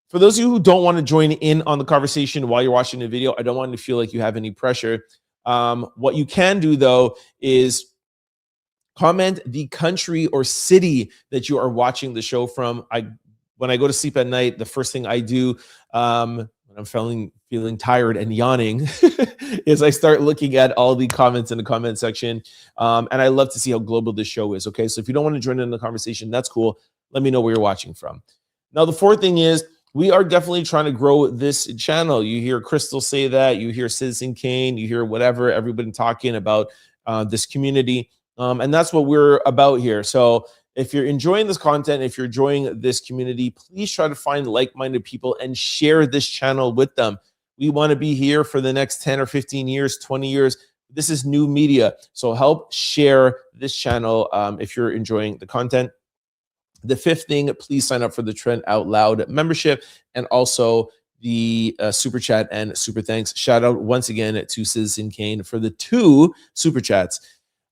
for those of you who don't want to join in on the conversation while you're watching the video, I don't want you to feel like you have any pressure. What you can do, though, is comment the country or city that you are watching the show from. When I go to sleep at night, the first thing I do when I'm feeling tired and yawning is I start looking at all the comments in the comment section. And I love to see how global this show is. Okay, so if you don't want to join in the conversation, that's cool. Let me know where you're watching from. Now, the fourth thing is, we are definitely trying to grow this channel. You hear Crystal say that, you hear Citizen Kane, you hear whatever, everybody talking about this community. And that's what we're about here. So if you're enjoying this content, if you're enjoying this community, please try to find like-minded people and share this channel with them. We want to be here for the next 10 or 15 years, 20 years. This is new media. So help share this channel if you're enjoying the content. The fifth thing, please sign up for the Trend Out Loud membership and also the super chat and super thanks. Shout out once again to Citizen Kane for the 2 super chats.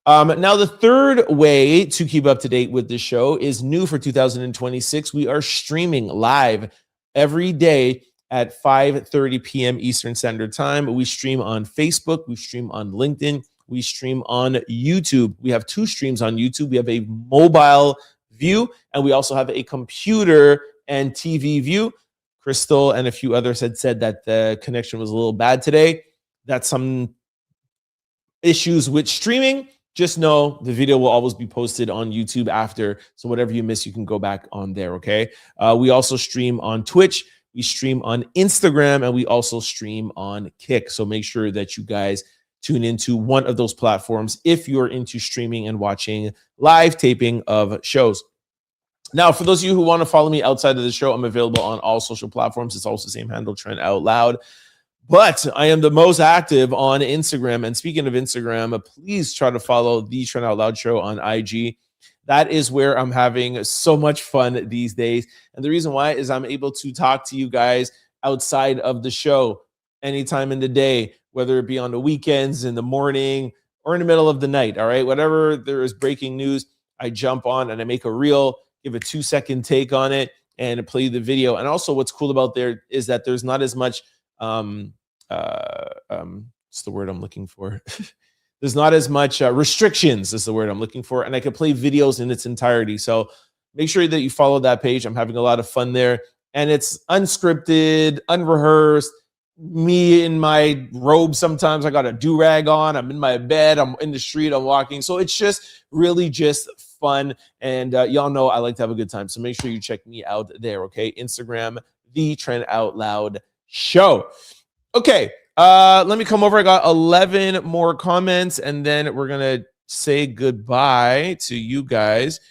Now, the third way to keep up to date with this show is new for 2026. We are streaming live every day at 5:30 p.m. Eastern Standard Time. We stream on Facebook. We stream on LinkedIn. We stream on YouTube. We have 2 streams on YouTube. We have a mobile view, and we also have a computer and TV view. Crystal and a few others had said that the connection was a little bad today. That's some issues with streaming. Just know the video will always be posted on YouTube after. So whatever you miss, you can go back on there, okay? We also stream on Twitch. We stream on Instagram, and we also stream on Kick. So make sure that you guys tune into one of those platforms if you're into streaming and watching live taping of shows. Now, for those of you who want to follow me outside of the show, I'm available on all social platforms. It's also the same handle, Trend Out Loud. But I am the most active on Instagram. And speaking of Instagram, please try to follow the Trend Out Loud show on IG. That is where I'm having so much fun these days. And the reason why is I'm able to talk to you guys outside of the show. anytime in the day, whether it be on the weekends, in the morning, or in the middle of the night. All right. Whatever there is breaking news, I jump on and I make a reel, give a 2-second take on it, and play the video. And also, what's cool about there is that there's not as much what's the word I'm looking for? There's not as much restrictions is the word I'm looking for. And I can play videos in its entirety. So make sure that you follow that page. I'm having a lot of fun there. And it's unscripted, unrehearsed. Me in my robe, sometimes I got a do-rag on. I'm in my bed. I'm in the street. I'm walking. So it's just really just fun. And y'all know I like to have a good time. So make sure you check me out there, okay? Instagram, The Trend Out Loud Show. Okay, let me come over. I got 11 more comments, and then we're going to say goodbye to you guys.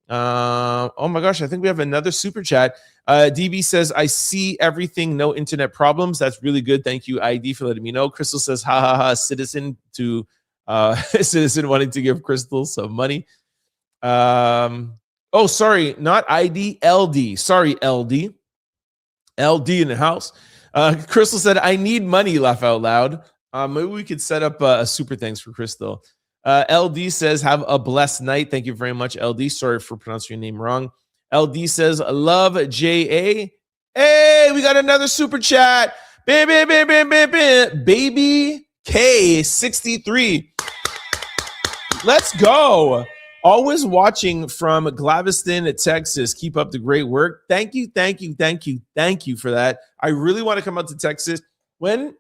Oh my gosh, I think we have another super chat. DB says, I see everything, no internet problems. That's really good. Thank you, ID, for letting me know. Crystal says, ha ha ha, citizen to citizen wanting to give Crystal some money. Oh, sorry, not ID, LD. Sorry, LD. LD in the house. Crystal said, I need money, laugh out loud. Maybe we could set up a super thanks for Crystal. LD says, have a blessed night. Thank you very much, LD. Sorry for pronouncing your name wrong. LD says, love JA. Hey, we got another super chat. Baby K63. Let's go. Always watching from Galveston, Texas. Keep up the great work. Thank you for that. I really want to come out to Texas. When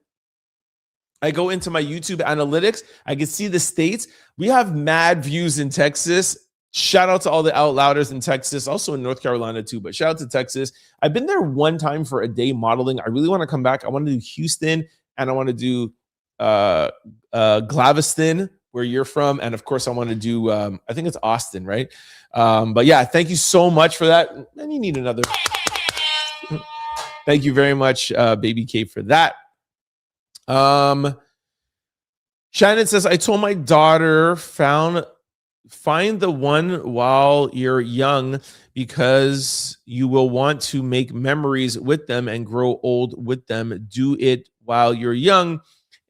I go into my YouTube analytics, I can see the states. We have mad views in Texas. Shout out to all the out louders in Texas, also in North Carolina too, but shout out to Texas. I've been there one time for a day modeling. I really want to come back. I want to do Houston, and I want to do Galveston, where you're from. And of course, I want to do, I think it's Austin, right? But yeah, thank you so much for that. And you need another. Thank you very much, Baby K, for that. Shannon says, I told my daughter, find the one while you're young, because you will want to make memories with them and grow old with them. Do it while you're young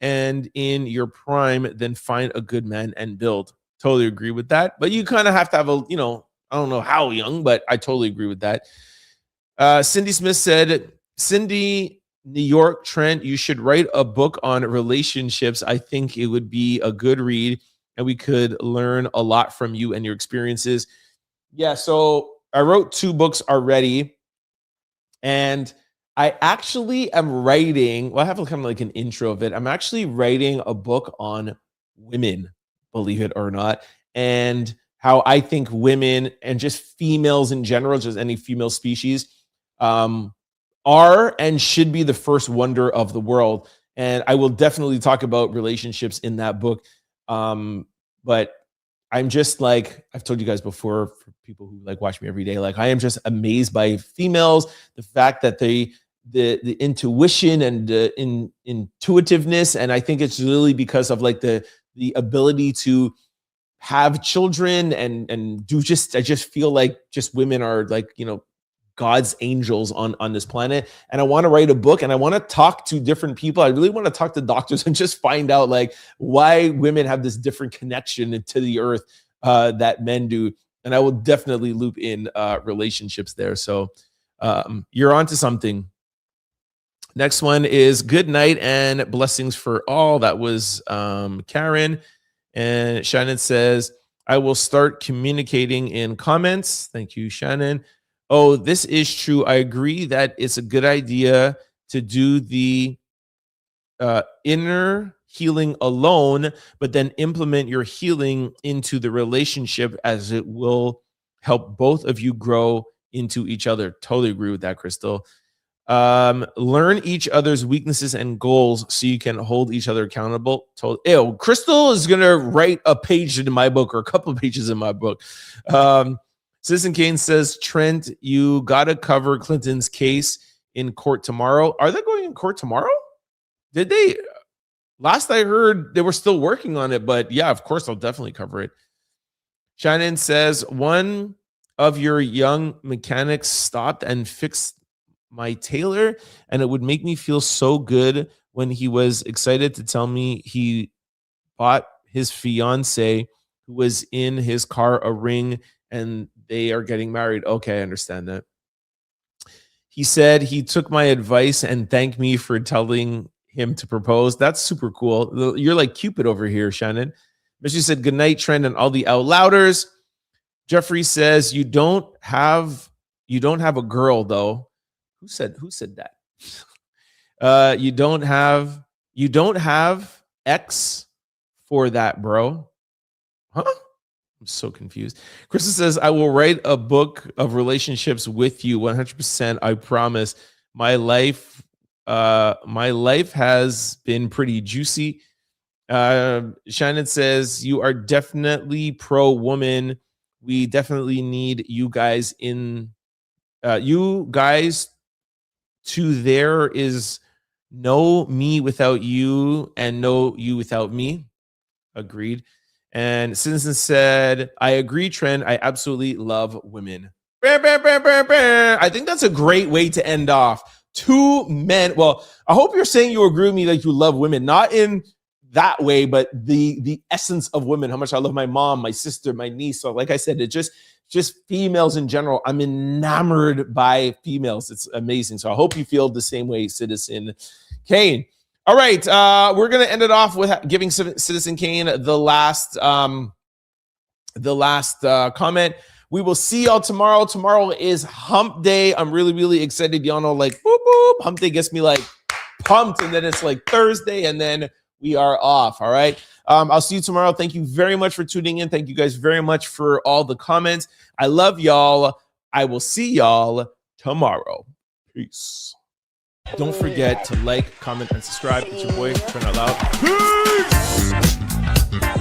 and in your prime, then find a good man and build. Totally agree with that. But you kind of have to have a, I don't know how young, but I totally agree with that. Cindy Smith said, Cindy, New York, Trent, you should write a book on relationships. I think it would be a good read, and we could learn a lot from you and your experiences. Yeah, so I wrote 2 books already, and I actually am writing, well, I have kind of like an intro of it. I'm actually writing a book on women, believe it or not, and how I think women and just females in general, just any female species, are and should be the first wonder of the world. And I will definitely talk about relationships in that book. But I'm just like, I've told you guys before, for people who like watch me every day, like I am just amazed by females, the fact that the intuition and the intuitiveness. And I think it's really because of like the ability to have children and do I just feel like just women are like, God's angels on this planet. And I want to write a book, and I want to talk to different people. I really want to talk to doctors and just find out like why women have this different connection to the earth that men do. And I will definitely loop in relationships there. So you're onto something. Next one is good night and blessings for all. That was Karen. And Shannon says, I will start communicating in comments. Thank you, Shannon. Oh, this is true. I agree that it's a good idea to do the inner healing alone, but then implement your healing into the relationship, as it will help both of you grow into each other. Totally agree with that, Crystal. Learn each other's weaknesses and goals so you can hold each other accountable. Crystal is going to write a page in my book, or a couple of pages in my book. Citizen Kane says, Trent, you got to cover Clinton's case in court tomorrow. Are they going in court tomorrow? Did they? Last I heard, they were still working on it, but yeah, of course, I'll definitely cover it. Shannon says, one of your young mechanics stopped and fixed my tailor, and it would make me feel so good when he was excited to tell me he bought his fiance, who was in his car, a ring, and they are getting married. Okay, I understand that. He said he took my advice and thanked me for telling him to propose. That's super cool. You're like Cupid over here, Shannon. But she said, good night, Trend, and all the out louders. Jeffrey says, you don't have a girl, though. Who said that? You don't have X for that, bro. Huh? I'm so confused. Krista says, I will write a book of relationships with you 100%. I promise. My life has been pretty juicy. Shannon says, you are definitely pro woman. We definitely need you guys in you guys to there is no me without you and no you without me. Agreed. And Citizen said, I agree, Trent. I absolutely love women. I think that's a great way to end off. Two men. Well, I hope you're saying you agree with me that you love women, not in that way, but the essence of women, how much I love my mom, my sister, my niece. So like I said, it just females in general. I'm enamored by females. It's amazing. So I hope you feel the same way, Citizen Kane. All right, we're gonna end it off with giving Citizen Kane the last comment. We will see y'all tomorrow. Tomorrow is Hump Day. I'm really excited. Y'all know, like, boop, boop. Hump Day gets me like pumped, and then it's like Thursday, and then we are off. All right. I'll see you tomorrow. Thank you very much for tuning in. Thank you guys very much for all the comments. I love y'all. I will see y'all tomorrow. Peace. Don't forget to like, comment, and subscribe. It's your boy, Turn Out Loud. Peace!